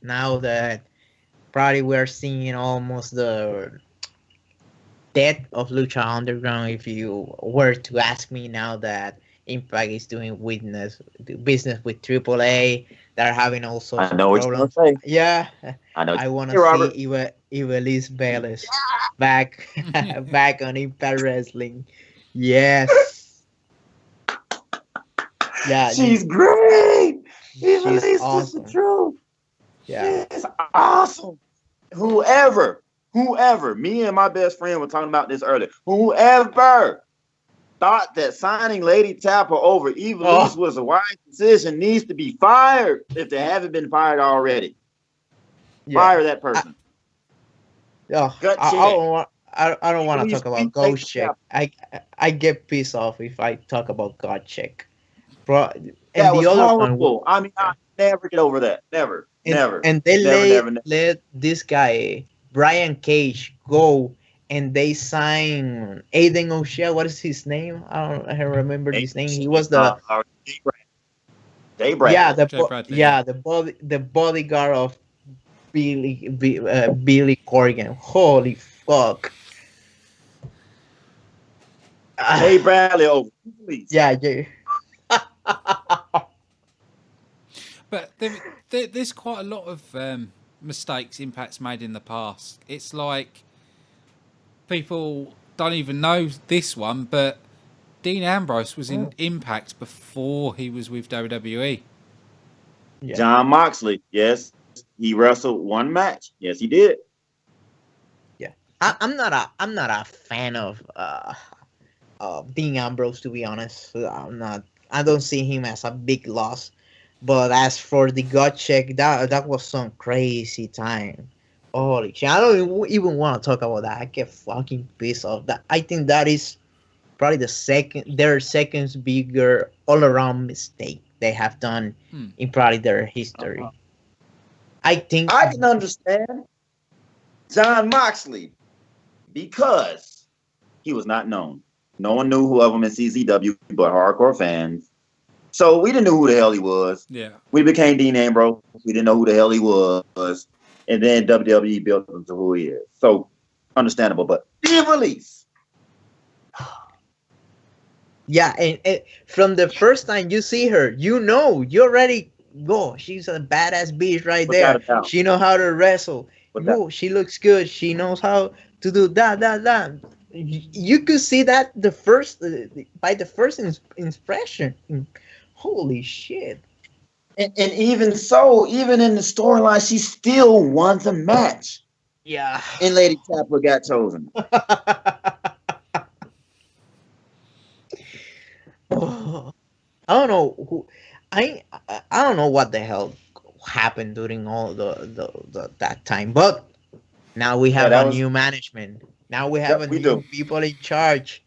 now that probably we're seeing almost the death of Lucha Underground. If you were to ask me now that Impact is doing business with AAA, they're having all sorts I know of what you're problems. gonna say. Yeah, I know. I want to see Ivelisse Vélez back back on Impact Wrestling. Yes. Yeah, she's great. She's awesome. True. Yeah, she's awesome. Whoever, me and my best friend were talking about this earlier. Whoever thought that signing Lady Tapper over Ivelisse was a wise decision needs to be fired if they haven't been fired already. Yeah. Fire that person. I don't want to talk about Ghost Check. I get pissed off if I talk about God Check. Bro, and that was horrible. I mean, I never get over that. Never. And they let this guy Brian Cage go, and they sign Aiden O'Shea. What is his name? I don't remember his name. He was the Jay Bradley. Yeah, the bodyguard of Billy Corgan. Holy fuck. Jay Bradley over. Please. Yeah, Jay. But there's quite a lot of mistakes Impact's made in the past. It's like people don't even know this one, but Dean Ambrose was in Impact before he was with WWE. Yeah. John Moxley, yes, he wrestled one match. Yes, he did. Yeah, I'm not a fan of Dean Ambrose, to be honest. I don't see him as a big loss. But as for the gut check, that was some crazy time. Holy shit! I don't even want to talk about that. I get fucking pissed off. That I think that is probably their second bigger all around mistake they have done in probably their history. I think I can understand John Moxley because he was not known. No one knew who of them in CZW but hardcore fans. So we didn't know who the hell he was. Yeah. We became Dean Ambrose. We didn't know who the hell he was. And then WWE built him to who he is. So understandable, but Ivelisse. Yeah, and from the first time you see her, you already go. She's a badass bitch right there. She knows how to wrestle. She looks good. She knows how to do that. You could see that by the first impression. Holy shit. And even so, even in the storyline, she still won the match. Yeah. And Lady Tapper got chosen. I don't know I don't know what the hell happened during all the that time, but now we have new management. Now we have new people in charge.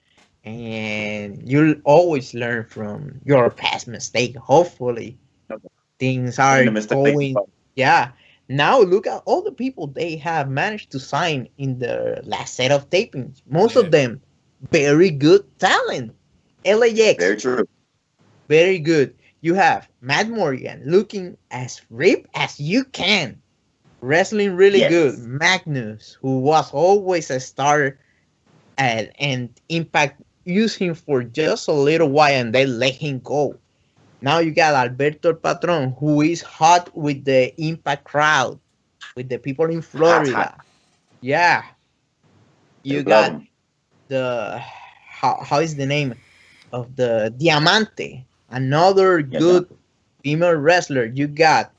And you'll always learn from your past mistake. Hopefully, things are going. Yeah. Now look at all the people they have managed to sign in the last set of tapings. Most of them very good talent. LAX. Very true. Very good. You have Matt Morgan looking as ripped as you can. Wrestling really good. Magnus, who was always a star and Impact use him for just a little while and then let him go. Now you got Alberto Patron, who is hot with the Impact crowd. with the people in Hot, hot. Florida. Yeah, They you love got him. the how is the name of the Diamante, another Yeah, no. good female wrestler. You got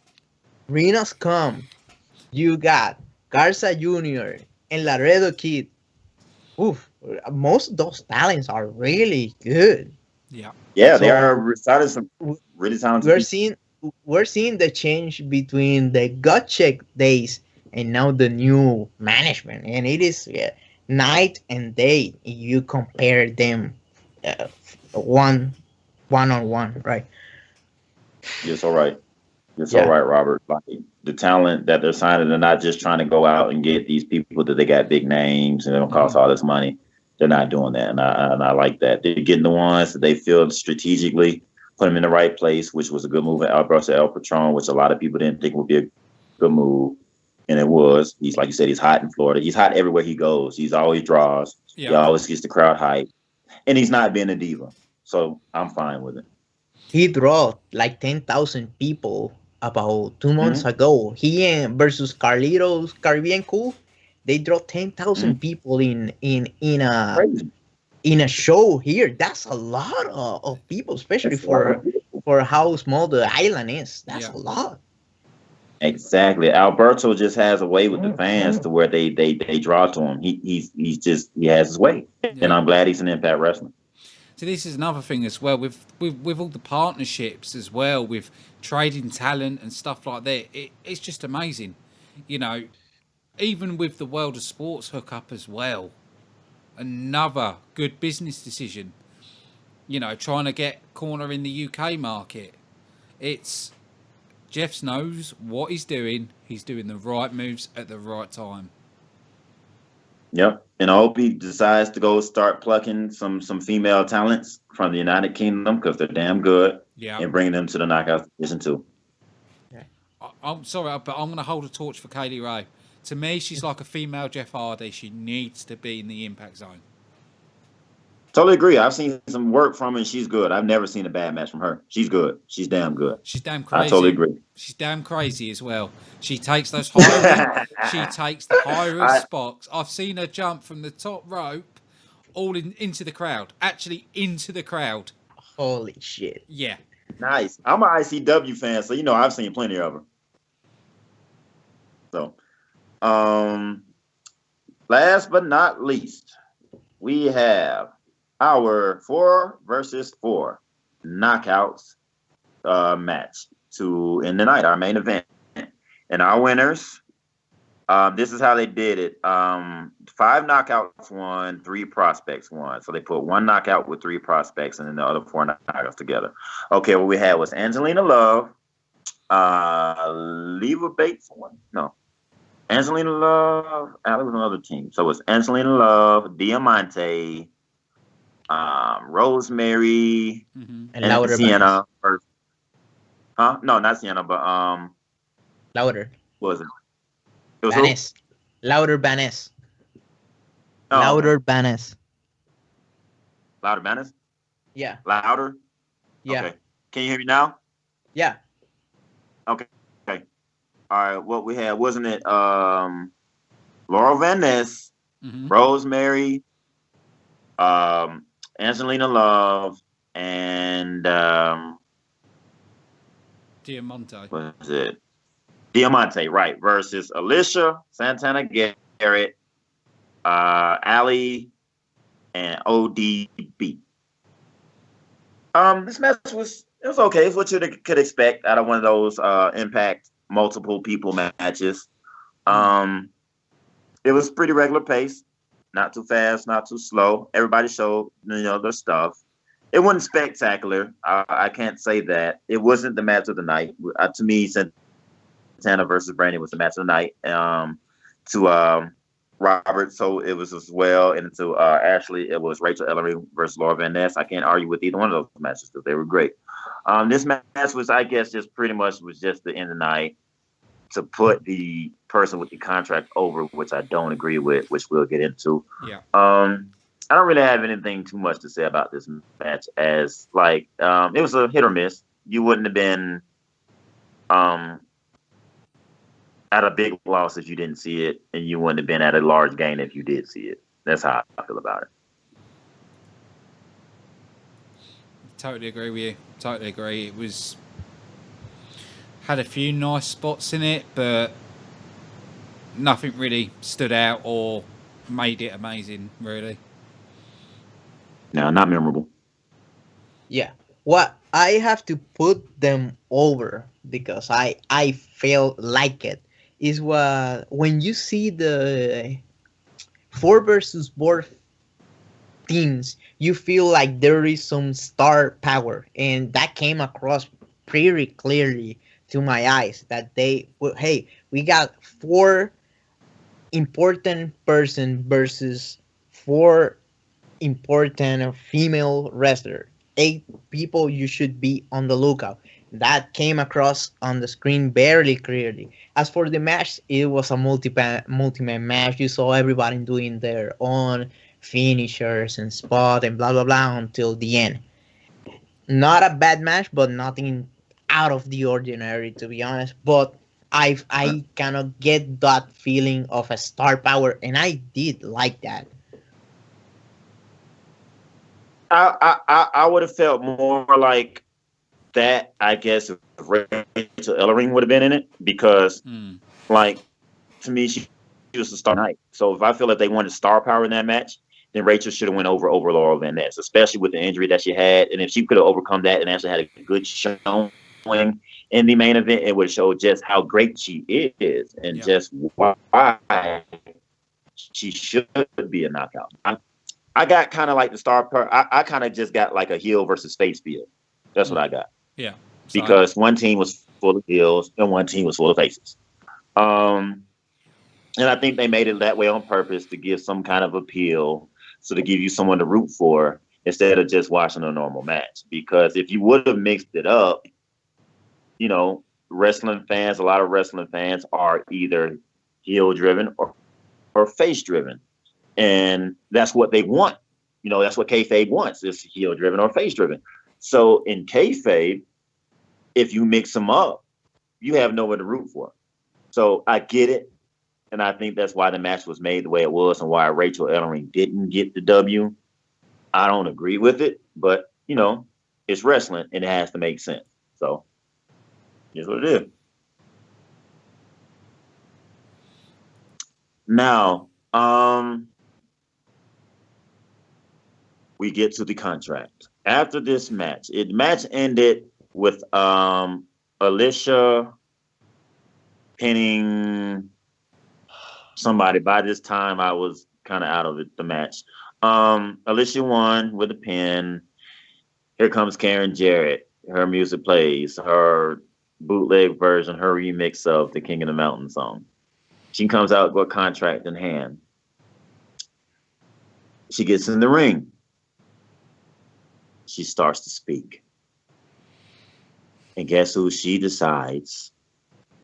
Rena Scum, you got Garza Jr. and Laredo Kid. Oof, most of those talents are really good. Yeah. Yeah, they So are recited some w- really talented we're people. seeing we're seeing the change between the gut check days and now the new management, and it is night and day. You compare them uh, one on one, right? Yes, all right. It's all Yeah, right, Robert. Like the talent that they're signing, they're not just trying to go out and get these people that they got big names and it don't cost Mhm. all this money. They're not doing that, and I like that. They're getting the ones that they feel strategically put them in the right place, which was a good move at Alberto El Patron, which a lot of people didn't think would be a good move, and it was. He's like you said, he's hot in Florida. He's hot everywhere he goes. He's always draws. He Yeah. always gets the crowd hype, and he's not being a diva. So I'm fine with it. he drew like 10,000 people about 2 months Mm-hmm. ago. He and versus Carlitos Caribbean Cool, they draw 10,000 Mm-hmm. people Crazy. in a show here. That's a lot of people, especially That's a lot of for how small the island is. That's Yeah. a lot. Exactly. Alberto just has a way with the fans to where they draw to him. He has his way, and Yeah. I'm glad he's an Impact Wrestler. So this is another thing as well with all the partnerships as well with trading talent and stuff like that. It's just amazing, you know. Even with the world of sports hook up as well. Another good business decision. You know, trying to get corner in the UK market. It's Jeff knows what he's doing. He's doing the right moves at the right time. Yep. And I hope he decides to go start plucking some female talents from the United Kingdom because they're damn good, Yeah. and bringing them to the knockout division too. I'm sorry, but I'm going to hold a torch for Kaylee Ray. To me, she's like a female Jeff Hardy. She needs to be in the impact zone. Totally agree. I've seen some work from her, and she's good. I've never seen a bad match from her. She's good. She's damn good. She's damn crazy. I totally agree. She's damn crazy as well. She takes those high she takes the high risk spots. I've seen her jump from the top rope into the crowd. Actually into the crowd. Holy shit. Yeah. Nice. I'm an ICW fan, so I've seen plenty of her. So, last but not least, we have our 4 versus 4 knockouts match to end the night, our main event. And our winners, this is how they did it. 5 knockouts won, 3 prospects won. So they put 1 knockout with 3 prospects and then the other 4 knockouts together. Okay, what we had was Angelina Love, Leva Bates won. No. Angelina Love, Allie was another team. So it's Angelina Love, Diamante, Rosemary, And louder, Sienna. Huh? No, not Sienna, but louder. what was it? It was who? Banes. Louder Banes. Oh, Louder Banes. Louder Banners? Yeah. Louder? Yeah. Okay. Can you hear me now? Yeah. Okay. Okay. All right. What we had, wasn't it Laurel Van Ness, Rosemary, Angelina Love, and Diamante. what is it? Diamante, right, versus Alicia, Santana Garrett, Allie, and ODB. This match was okay. It's what you could expect out of one of those Impact multiple people matches. It was pretty regular pace, not too fast, not too slow. Everybody showed their stuff. It wasn't spectacular. I can't say that. It wasn't the match of the night. To me, Santana versus Brandy was the match of the night. To Robert, so it was as well, and to Ashley, it was Rachel Ellery versus Laura Van Ness. I can't argue with either one of those matches because they were great. This match was, I guess, just pretty much was just the end of the night to put the person with the contract over, which I don't agree with, which we'll get into. Yeah. I don't really have anything too much to say about this match, as like it was a hit or miss. You wouldn't have been at a big loss if you didn't see it, and you wouldn't have been at a large gain if you did see it. That's how I feel about it. Totally agree with you. Totally agree. It had a few nice spots in it, but nothing really stood out or made it amazing, really. No, not memorable. Yeah. What I have to put them over because I felt like it is what when you see the 4 versus 4 teams, you feel like there is some star power, and that came across pretty clearly to my eyes. That hey, we got 4 important person versus 4 important female wrestler. 8 people you should be on the lookout. That came across on the screen very clearly. As for the match, it was a multi-man match. You saw everybody doing their own finishers and spot and blah blah blah until the end. Not a bad match, but nothing out of the ordinary to be honest. But I cannot get that feeling of a star power, and I did like that. I would have felt more like that, I guess, if Rachel Ellering would have been in it, because, like, to me, she was the star night. So if I feel like they wanted star power in that match, then Rachel should have went over Laurel Van Ness, especially with the injury that she had. And if she could have overcome that and actually had a good showing in the main event, it would show just how great she is and just why she should be a knockout. I got kind of like the star power. I kind of just got like a heel versus face feel. That's what I got. Yeah. Because one team was full of heels and one team was full of faces. And I think they made it that way on purpose to give some kind of appeal, so to give you someone to root for instead of just watching a normal match. Because if you would have mixed it up, you know, a lot of wrestling fans are either heel driven or face driven. And that's what they want. You know, that's what kayfabe wants, is heel driven or face driven. So in kayfabe, if you mix them up, you have nowhere to root for. So I get it. And I think that's why the match was made the way it was and why Rachel Ellering didn't get the W. I don't agree with it, but, you know, it's wrestling and it has to make sense. So here's what it is. Now, we get to the contract. After this match, the match ended with Alicia pinning somebody. By this time, I was kind of out of the match. Alicia won with a pin. Here comes Karen Jarrett. Her music plays. Her bootleg version, her remix of the King of the Mountain song. She comes out with a contract in hand. She gets in the ring. She starts to speak. And guess who she decides,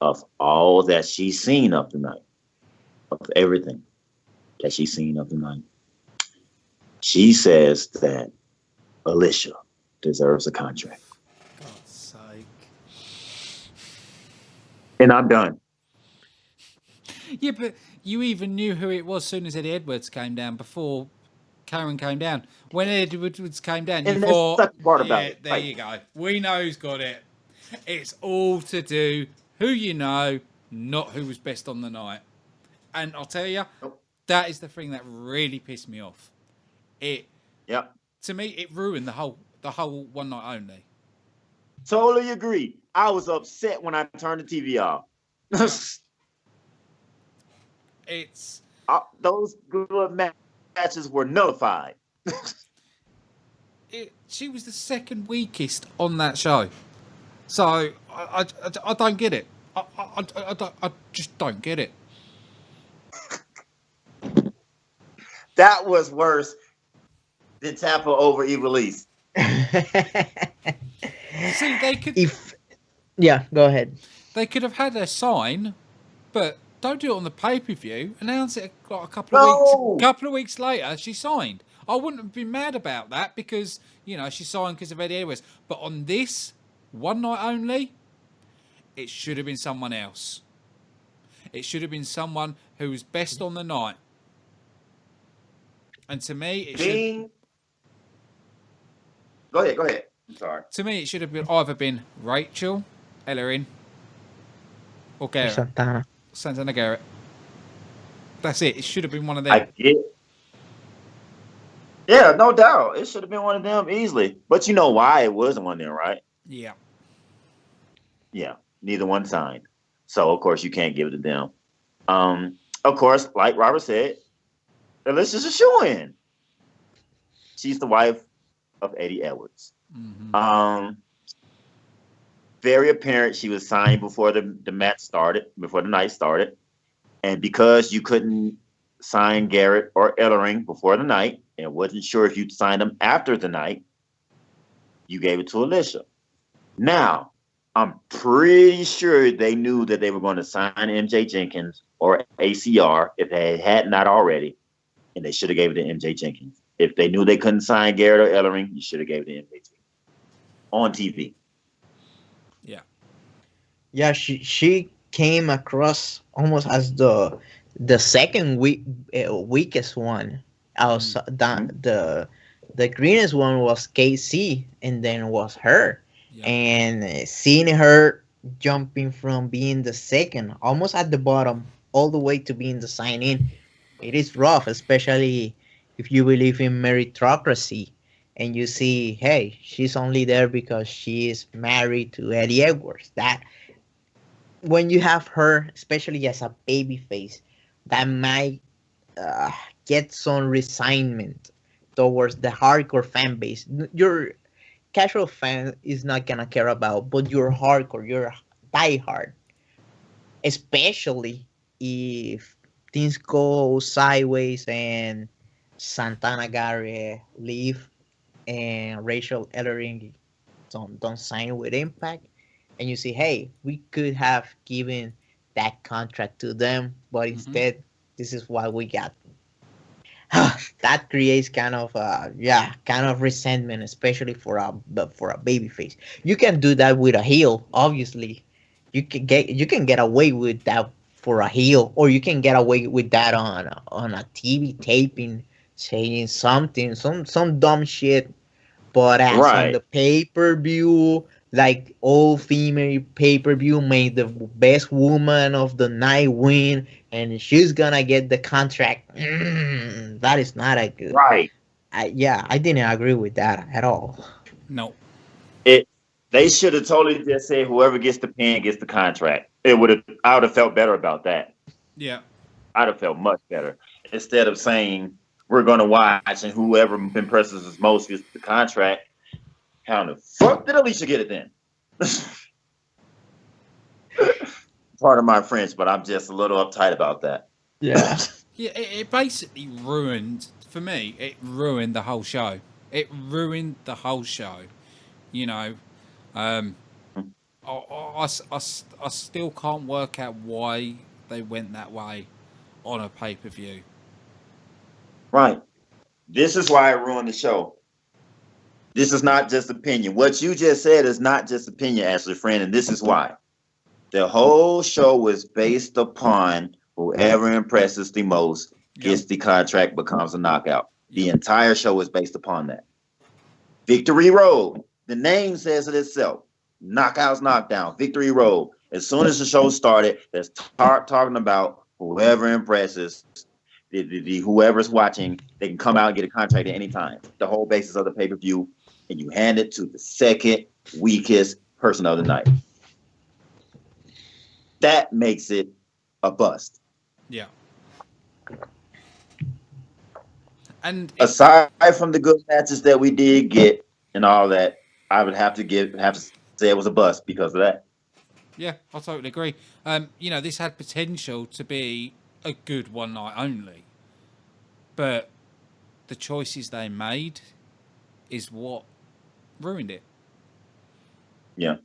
of all that she's seen of the night, of everything that she's seen of the night, she says that Alicia deserves a contract. God's sake. And I'm done. Yeah, but you even knew who it was as soon as Eddie Edwards came down, before Karen came down. When Eddie Edwards came down, you thought, that's the part about it. There you go. We know who's got it. It's all to do who you know, not who was best on the night. And I'll tell you, that is the thing that really pissed me off. To me, it ruined the whole one night only. Totally agree. I was upset when I turned the TV off. It's those good matches were nullified. She was the second weakest on that show, so I don't get it. I just don't get it. That was worse than Tampa over Ivelisse. See, they could. Go ahead. They could have had a sign, but don't do it on the pay-per-view. Announce it like a couple of weeks later. She signed. I wouldn't have been mad about that because, you know, she signed because of Eddie Edwards. But on this one night only, it should have been someone else. It should have been someone who was best on the night. And to me, it should. Go ahead. I'm sorry. To me, it should have been either been Rachel, Ellering, or Garrett. Santana Garrett. That's it. It should have been one of them. I get. Yeah, no doubt. It should have been one of them easily. But you know why it wasn't one of them, right? Yeah. Yeah. Neither one signed. So of course you can't give it to them. Of course, like Robert said, Alicia's a shoo-in. She's the wife of Eddie Edwards. Mm-hmm. Very apparent she was signed before the match started, before the night started. And because you couldn't sign Garrett or Ellering before the night and wasn't sure if you'd sign them after the night, you gave it to Alicia. Now, I'm pretty sure they knew that they were going to sign MJ Jenkins or ACR if they had not already, and they should have gave it to MJ Jenkins. If they knew they couldn't sign Garrett or Ellering, you should have gave it to MJ Jenkins on TV. Yeah. Yeah, she came across almost as the second weakest one. The greenest one was KC, and then was her. Yeah. And seeing her jumping from being the second, almost at the bottom, all the way to being the sign-in, it is rough, especially if you believe in meritocracy and you see, hey, she's only there because she is married to Eddie Edwards. That when you have her, especially as a babyface, that might get some resignment towards the hardcore fan base. Your casual fan is not gonna care about, but your hardcore, your diehard, especially if things go sideways and Santana Garrett leave and Rachel Ellering don't sign with Impact, and you see, hey, we could have given that contract to them, but instead, this is what we got. That creates kind of resentment, especially for a babyface. You can do that with a heel, obviously. You can get away with that for a heel, or you can get away with that on a TV taping, saying something, some dumb shit. But as on the pay-per-view, like all female pay-per-view, made the best woman of the night win, and she's gonna get the contract. That is not a good. Right. I didn't agree with that at all. No. They should have totally just said whoever gets the pin gets the contract. I would have felt better about that. Yeah. I'd have felt much better instead of saying we're gonna watch and whoever impresses us most gets the contract. How the fuck did Alicia get it then? Part of my French, but I'm just a little uptight about that. Yeah. Yeah, it basically ruined, for me, it ruined the whole show. It ruined the whole show. You know, I still can't work out why they went that way on a pay-per-view. Right. This is why it ruined the show. This is not just opinion. What you just said is not just opinion, Ashley friend, and this is why. The whole show was based upon whoever impresses the most gets the contract, becomes a knockout. The entire show is based upon that. Victory Road. The name says it itself. Knockouts, knockdown. Victory Road. As soon as the show started, there's talking about whoever impresses, whoever's watching, they can come out and get a contract at any time. The whole basis of the pay-per-view, and you hand it to the second weakest person of the night. That makes it a bust. Yeah. And aside from the good matches that we did get and all that, I would have to say it was a bust because of that. Yeah, I totally agree. You know, this had potential to be a good one night only, but the choices they made is what ruined it. Yeah.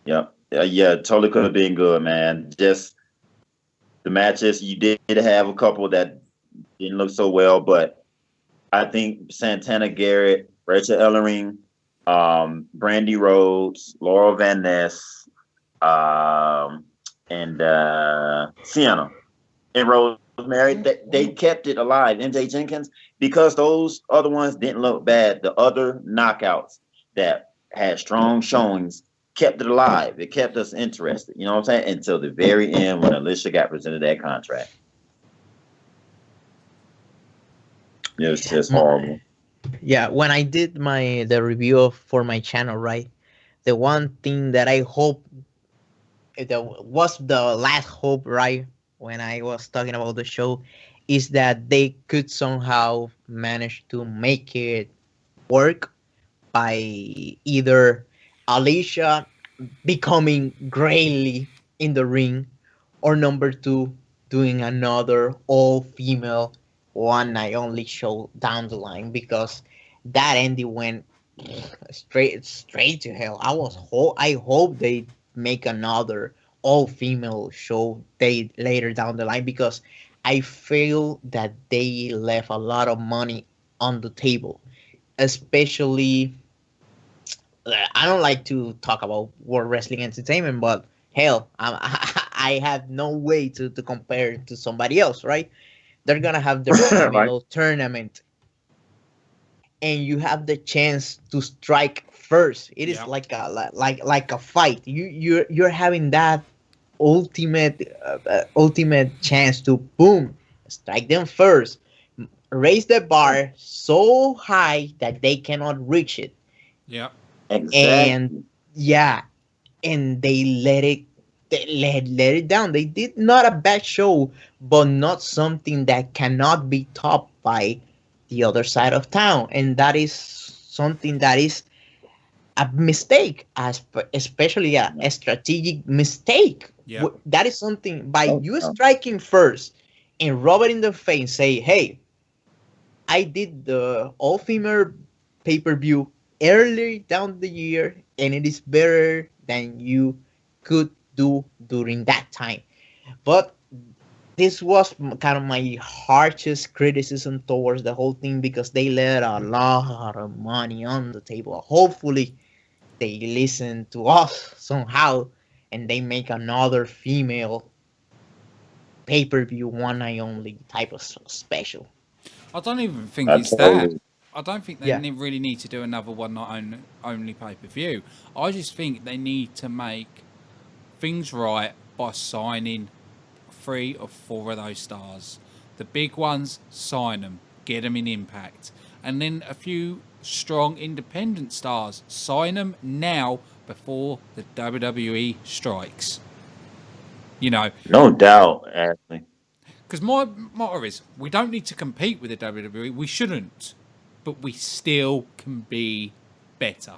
Totally could have been good, man. Just the matches, you did have a couple that didn't look so well, but I think Santana Garrett, Rachel Ellering, Brandy Rhodes, Laurel Van Ness, and and Sienna and Rosemary. They kept it alive. MJ Jenkins, because those other ones didn't look bad. The other knockouts that had strong showings kept it alive. It kept us interested. You know what I'm saying? Until the very end when Alicia got presented that contract. It was just horrible. Yeah, when I did the review for my channel, right? The one thing that I hope that was the last hope, right? When I was talking about the show, is that they could somehow manage to make it work by either Alicia becoming greatly in the ring, or number two, doing another all-female one night only show down the line, because that ending went straight to hell. I hope they make another all-female show they later down the line, because I feel that they left a lot of money on the table, especially. I don't like to talk about World Wrestling Entertainment, but hell, I have no way to compare it to somebody else, right? They're gonna have their Right. female tournament, and you have the chance to strike first. It is Yeah. like a fight. You're having that ultimate chance to boom, strike them first, raise the bar so high that they cannot reach it. Yeah. Exactly. And yeah, and they let it down. They did not a bad show, but not something that cannot be topped by the other side of town, and that is something that is a mistake, especially a strategic mistake. Yeah. That is something by Oh, you oh. striking first and rub it in the face, say, hey, I did the all female pay per view early down the year, and it is better than you could do during that time. But this was kind of my harshest criticism towards the whole thing, because they let a lot of money on the table. Hopefully, they listen to us somehow and they make another female pay per view one night only type of special. I don't even think I it's that. totally. I don't think they Yeah. really need to do another one night only pay per view. I just think they need to make things right by signing 3 or 4 of those stars. The big ones, sign them, get them in Impact, and then a few strong independent stars, sign them now before the WWE strikes. You know, No doubt, Ashley. because my motto is we don't need to compete with the WWE. We shouldn't, but we still can be better.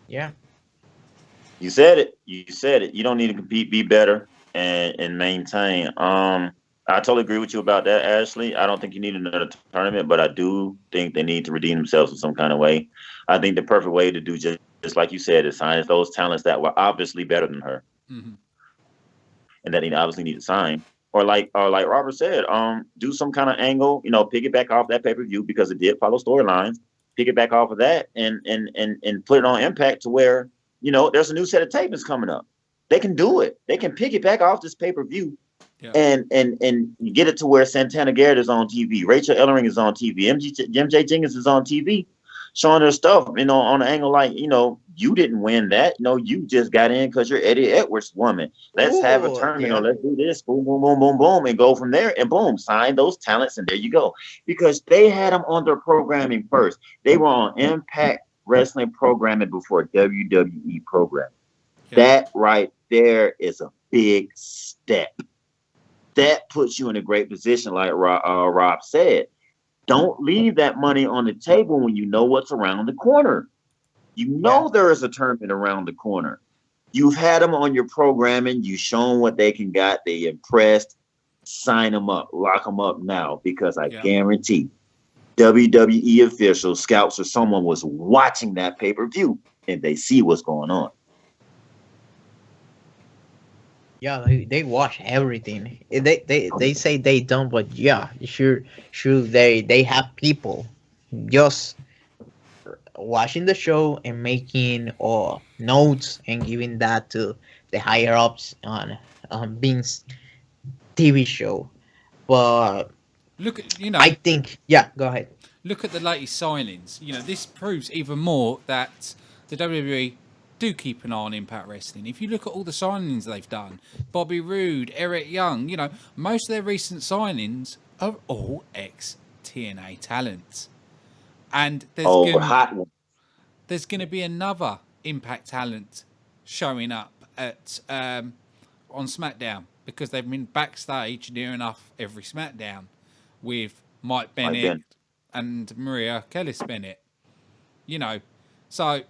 Yeah. You said it. You said it. You don't need to compete, be better, and maintain. I totally agree with you about that, Ashley. I don't think you need another tournament, but I do think they need to redeem themselves in some kind of way. I think the perfect way to do just like you said is sign those talents that were obviously better than her, Hmm. and that they obviously need to sign. Or like Robert said, do some kind of angle, piggyback off that pay-per-view because it did follow storylines. Piggyback off of that and put it on Impact to where, there's a new set of tapings coming up. They can do it. They can piggyback off this pay-per-view. Yeah. And get it to where Santana Garrett is on TV, Rachel Ellering is on TV, MJ Jenkins is on TV, showing their stuff, on an angle like, you didn't win that. You just got in because you're Eddie Edwards' woman. Let's have a Ooh, tournament, yeah. or let's do this, boom, boom, boom, boom, boom, and go from there, and boom, sign those talents, and there you go. Because they had them on their programming first. They were on Impact Wrestling programming before WWE programming. Yeah. That right there is a big step. That puts you in a great position, like Rob said. Don't leave that money on the table when you know what's around the corner. You know there is a tournament around the corner. You've had them on your programming. You've shown what they can got. They impressed. Sign them up. Lock them up now, because I guarantee WWE officials, scouts, or someone was watching that pay-per-view and they see what's going on. Yeah, they watch everything. They say they don't, but yeah, sure they have people just watching the show and making notes and giving that to the higher ups on Vince TV show. But Look at I think, yeah, go ahead. look at the latest signings. This proves even more that the WWE do keep an eye on Impact Wrestling. If you look at all the signings they've done, Bobby Roode, Eric Young, most of their recent signings are all ex-TNA talents. And hot one. there's going to be another Impact talent showing up at on SmackDown, because they've been backstage near enough every SmackDown with Mike Bennett and Maria Kellis Bennett. So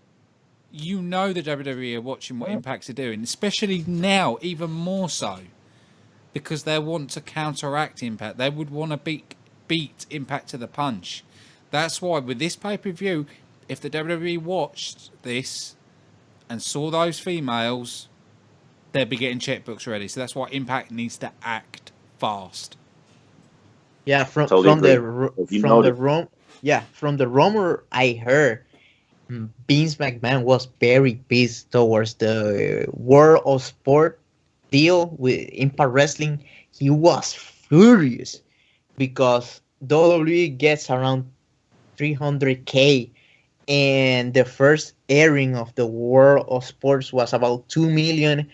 the WWE are watching what Impacts are doing, especially now, even more so, because they want to counteract Impact. They would want to beat Impact to the punch. That's why with this pay-per-view, if the WWE watched this and saw those females, they'd be getting checkbooks ready. So that's why Impact needs to act fast. Yeah, from the rumor I heard, Vince McMahon was very pissed towards the World of Sport deal with Impact Wrestling. He was furious because WWE gets around 300K, and the first airing of the World of Sports was about 2 million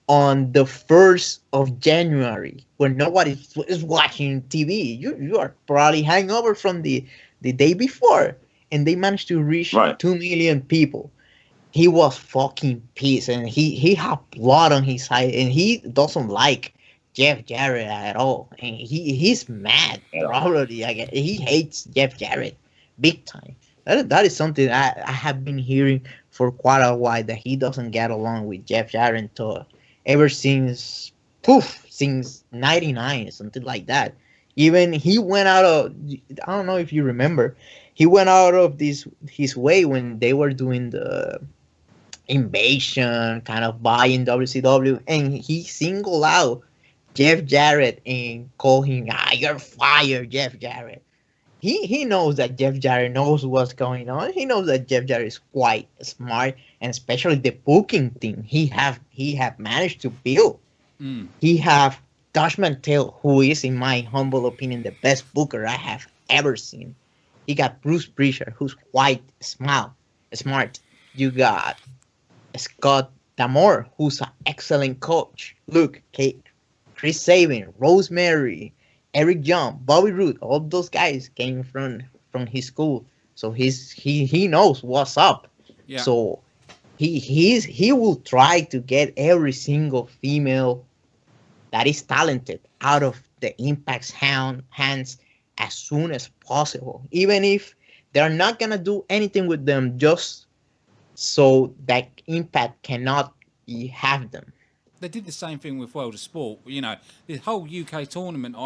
on the 1st of January, when nobody is watching TV. You are probably hangover from the day before, and they managed to reach 2 million people. He was fucking pissed, and he had blood on his side, and he doesn't like Jeff Jarrett at all, and he's mad. Probably, he hates Jeff Jarrett big time. That is something I have been hearing for quite a while, that he doesn't get along with Jeff Jarrett ever since 99, something like that. Even he went out of, I don't know if you remember, he went out of his way when they were doing the invasion, kind of buying WCW, and he singled out Jeff Jarrett and called him, you're fired, Jeff Jarrett. He knows that Jeff Jarrett knows what's going on. He knows that Jeff Jarrett is quite smart, and especially the booking team he have managed to build. He have Josh Mantell, who is, in my humble opinion, the best booker I have ever seen. He got Bruce Prichard, who's quite smart. You got Scott D'Amore, who's an excellent coach. Look, Chris Sabin, Rosemary, Eric Young, Bobby Roode, all those guys came from his school, so he knows what's up. Yeah. So he will try to get every single female that is talented out of the Impact's hands as soon as possible, even if they're not gonna do anything with them, just so that Impact cannot have them. They did the same thing with World of Sport. The whole UK tournament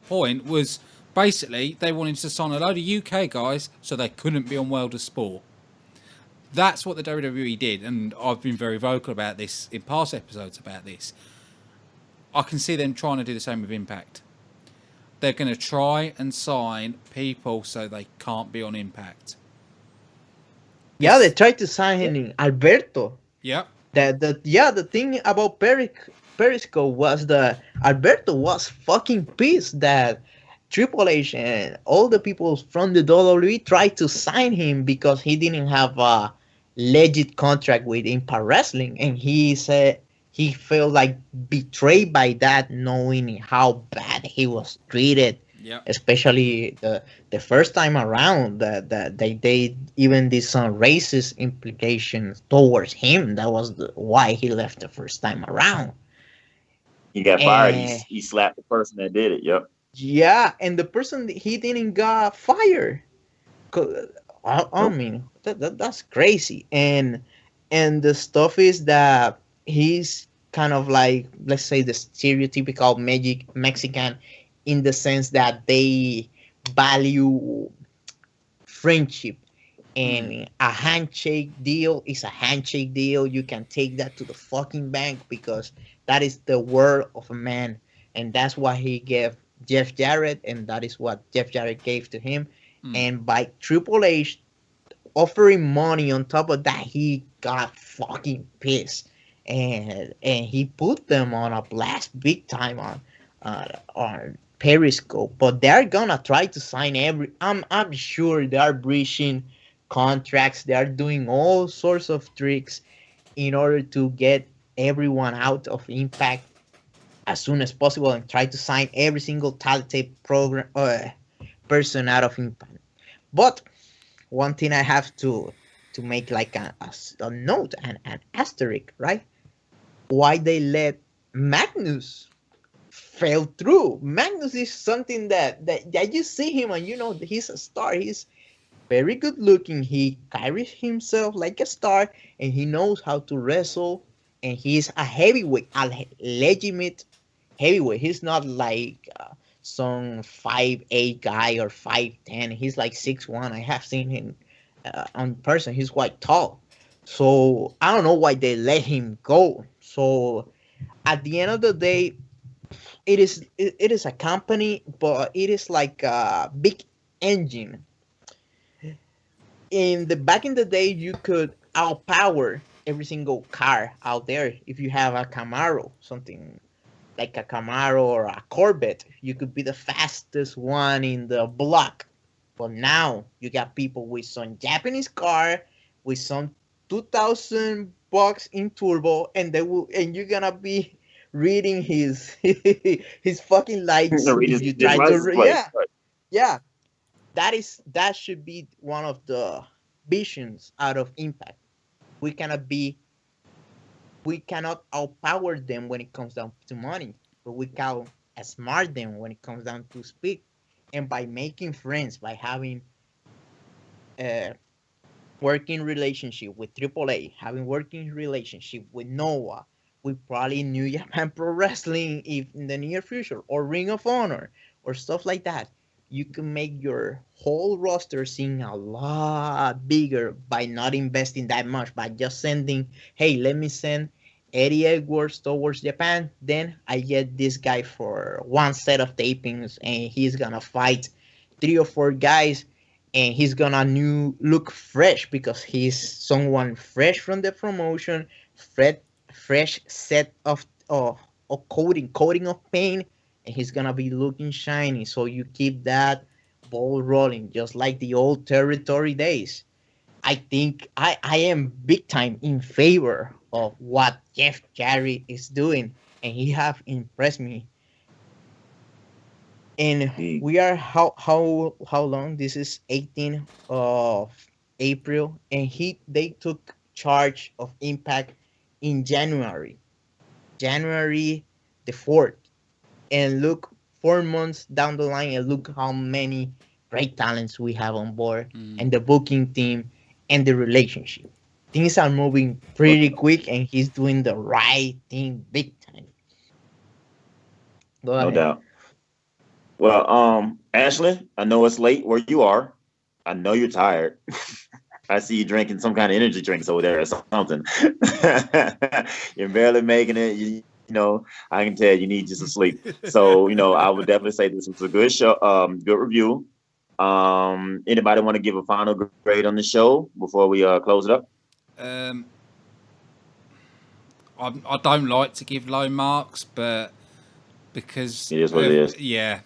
point was basically they wanted to sign a load of UK guys so they couldn't be on World of Sport. That's what the WWE did, and I've been very vocal about this in past episodes about this. I can see them trying to do the same with Impact. They're going to try and sign people so they can't be on Impact. Yeah, they tried to sign him, Alberto. Yeah. The thing about Periscope was that Alberto was fucking pissed that Triple H and all the people from the WWE tried to sign him because he didn't have a legit contract with Impact Wrestling, and he said he felt like betrayed by that, knowing how bad he was treated. Yep. Especially the first time around, that they even did some racist implications towards him. That was why he left the first time around. He got fired. He slapped the person that did it. Yep. Yeah, and the person, he didn't got fired. I mean, that's crazy. And the stuff is that he's kind of like, let's say, the stereotypical Mexican, in the sense that they value friendship, and a handshake deal is a handshake deal. You can take that to the fucking bank, because that is the word of a man, and that's what he gave Jeff Jarrett, and that is what Jeff Jarrett gave to him. And by Triple H offering money on top of that, he got fucking pissed. and he put them on a blast big time on Periscope. But they're gonna try to sign every. I'm sure they are breaching contracts. They are doing all sorts of tricks in order to get everyone out of Impact as soon as possible and try to sign every single talented program person out of Impact. But one thing I have to make like a note and an asterisk, right? Why they let Magnus fell through. Magnus is something that you see him and you know he's a star. He's very good looking. He carries himself like a star and he knows how to wrestle. And he's a heavyweight, a legitimate heavyweight. He's not like some 5'8" guy or 5'10". He's like 6'1". I have seen him on person. He's quite tall. So I don't know why they let him go. So at the end of the day, it is a company, but it is like a big engine. In the back in the day, you could outpower every single car out there. If you have a Camaro, something like a Camaro or a Corvette, you could be the fastest one in the block. But now you got people with some Japanese car with some 2,000 bucks in turbo, and you're gonna be reading his his fucking lights if you try to. Yeah, yeah. That should be one of the visions out of Impact. We cannot be we cannot outpower them when it comes down to money, but we can smart them when it comes down to speed. And by making friends, by having a working relationship with AAA, having working relationship with Noah, with probably New Japan Pro Wrestling if in the near future, or Ring of Honor, or stuff like that, you can make your whole roster seem a lot bigger by not investing that much, by just sending, hey, let me send Eddie Edwards towards Japan, then I get this guy for one set of tapings and he's gonna fight 3 or 4 guys and he's gonna look fresh because he's someone fresh from the promotion, fresh set of coating of paint, and he's gonna be looking shiny. So you keep that ball rolling, just like the old territory days. I think I am big time in favor of what Jeff Jarrett is doing, and he have impressed me. And we are how long? This is 18th of April, and they took charge of Impact in January the 4th, and look 4 months down the line, and look how many great talents we have on board, and the booking team and the relationship. Things are moving pretty quick, and he's doing the right thing big time. Go ahead. No doubt. Well, Ashley, I know it's late where you are. I know you're tired. I see you drinking some kind of energy drinks over there or something. You're barely making it. You know, I can tell you need just some sleep. So, I would definitely say this was a good show, good review. Anybody want to give a final grade on the show before we close it up? I don't like to give low marks, but because it is what it is. Yeah.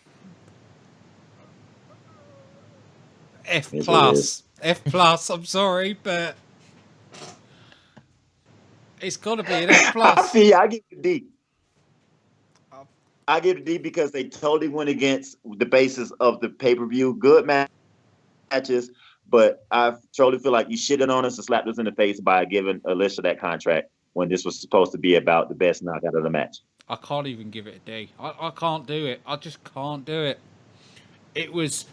F plus. F plus. I'm sorry, but it's got to be an F plus. See, I give it a D. I give it a D because they totally went against the basis of the pay-per-view. Good matches, but I totally feel like you shitted on us and slapped us in the face by giving Alicia that contract when this was supposed to be about the best knockout of the match. I can't even give it a D. I can't do it. I just can't do it. It was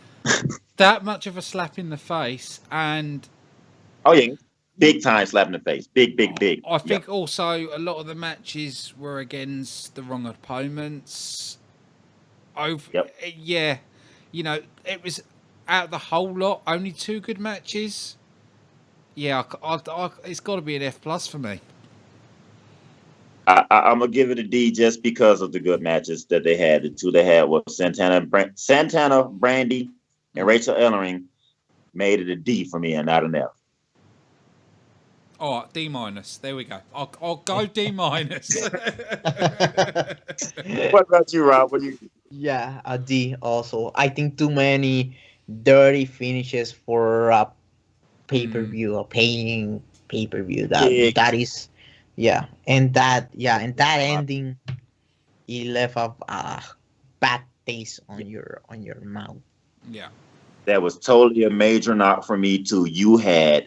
that much of a slap in the face, and oh yeah, big time slap in the face, big. I think also a lot of the matches were against the wrong opponents. Yeah, it was out of the whole lot, only 2 good matches. Yeah, it's got to be an F plus for me. I'm gonna give it a D just because of the good matches that they had. The 2 they had was Santana, Brandy, and Rachel Ellering made it a D for me and not an F. All right, D minus. There we go. I'll go D minus. What about you, Rob? What do you? Yeah, a D also. I think too many dirty finishes for a pay-per-view, a paying pay-per-view. Yeah. That is, and that ending, it left a bad taste on your mouth. Yeah. That was totally a major knock for me too. You had,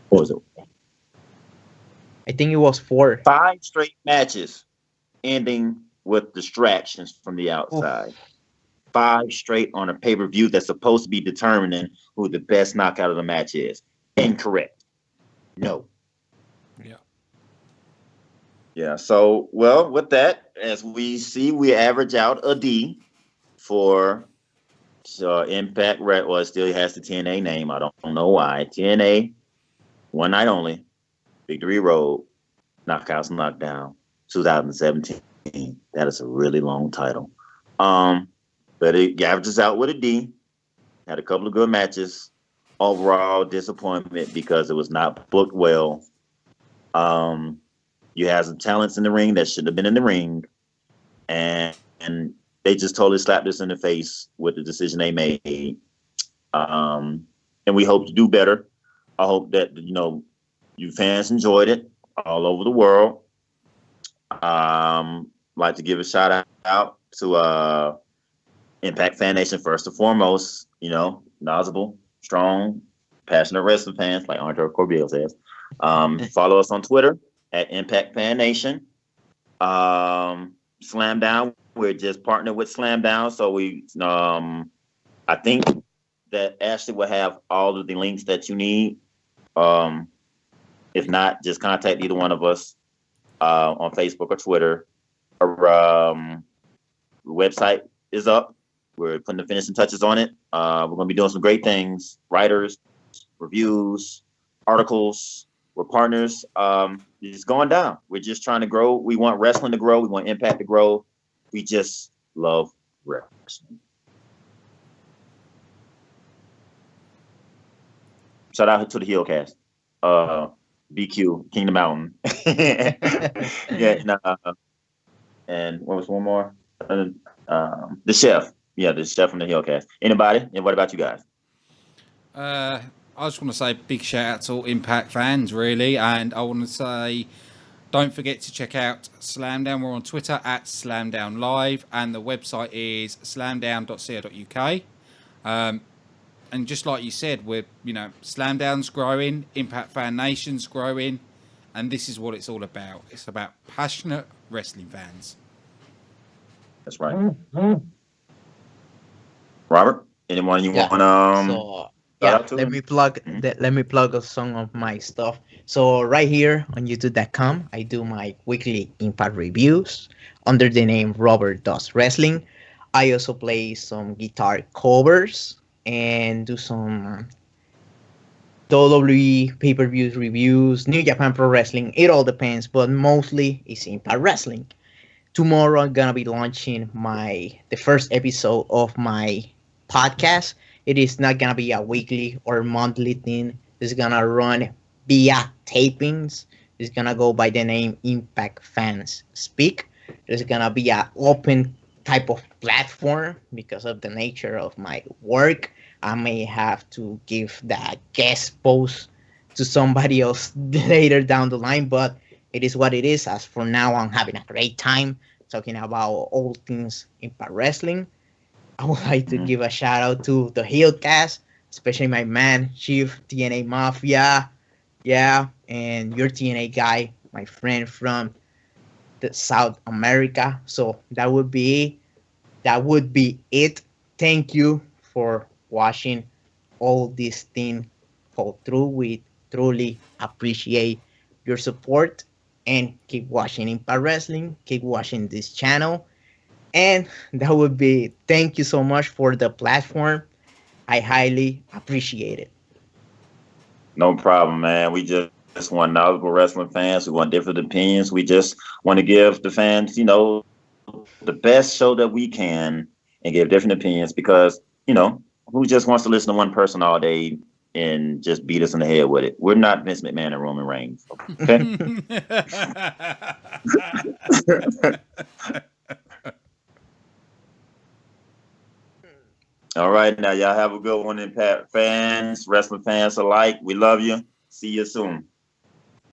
what was it, I think it was 4. 5 straight matches ending with distractions from the Oof. outside. 5 straight on a pay-per-view that's supposed to be determining who the best knockout of the match is. Incorrect. No. Yeah. Yeah. So, well, with that, as we see, we average out a D for Impact Red. Well, it still has the TNA name. I don't know why. TNA, one night only, Victory Road, Knockouts and Knockdown, 2017. That is a really long title. But it averages out with a D. Had a couple of good matches. Overall disappointment because it was not booked well. You had some talents in the ring that shouldn't have been in the ring, and they just totally slapped us in the face with the decision they made. And we hope to do better. I hope that you fans enjoyed it all over the world. Like to give a shout out to Impact Fan Nation first and foremost. Knowledgeable, strong, passionate wrestling fans, like Andre Corbiel says. Follow us on Twitter at Impact Fan Nation. Slamdown, we're just partnered with Slamdown, so we I think that Ashley will have all of the links that you need. If not, just contact either one of us on Facebook or Twitter. Our website is up. We're putting the finishing touches on it. We're going to be doing some great things. Writers, reviews, articles. We're partners. It's going down. We're just trying to grow. We want wrestling to grow. We want Impact to grow. We just love wrestling. Shout out to the Heelcast. BQ, King of the Mountain. And what was one more? The Chef. Yeah, the Chef from the Heelcast. Anybody? And what about you guys? I just want to say big shout out to all Impact fans, really. And I want to say, don't forget to check out Slamdown. We're on Twitter at Slamdown Live. And the website is slamdown.co.uk. And just like you said, Slamdown's growing, Impact Fan Nation's growing. And this is what it's all about. It's about passionate wrestling fans. That's right. Robert, anyone you want let me plug a song of my stuff. So right here on youtube.com, I do my weekly Impact reviews under the name Robert Does Wrestling. I also play some guitar covers and do some WWE pay-per-views reviews, New Japan Pro Wrestling. It all depends, but mostly it's Impact Wrestling. Tomorrow I'm gonna be launching the first episode of my podcast. It is not gonna be a weekly or monthly thing. It's gonna run via tapings. It's gonna go by the name Impact Fans Speak. There's gonna be an open type of platform because of the nature of my work. I may have to give that guest post to somebody else later down the line, but it is what it is. As for now, I'm having a great time talking about all things Impact Wrestling. I would like to give a shout out to the Heelcast, especially my man, Chief TNA Mafia. Yeah, and your TNA guy, my friend from the South America. So that would be it. Thank you for watching all this thing go through. We truly appreciate your support, and keep watching Impact Wrestling. Keep watching this channel. And that would be, thank you so much for the platform. I highly appreciate it. No problem, man. We just want knowledgeable wrestling fans. We want different opinions. We just want to give the fans, the best show that we can and give different opinions because, who just wants to listen to one person all day and just beat us in the head with it. We're not Vince McMahon and Roman Reigns. Okay. All right, now y'all have a good one, Impact fans, wrestling fans alike. We love you. See you soon.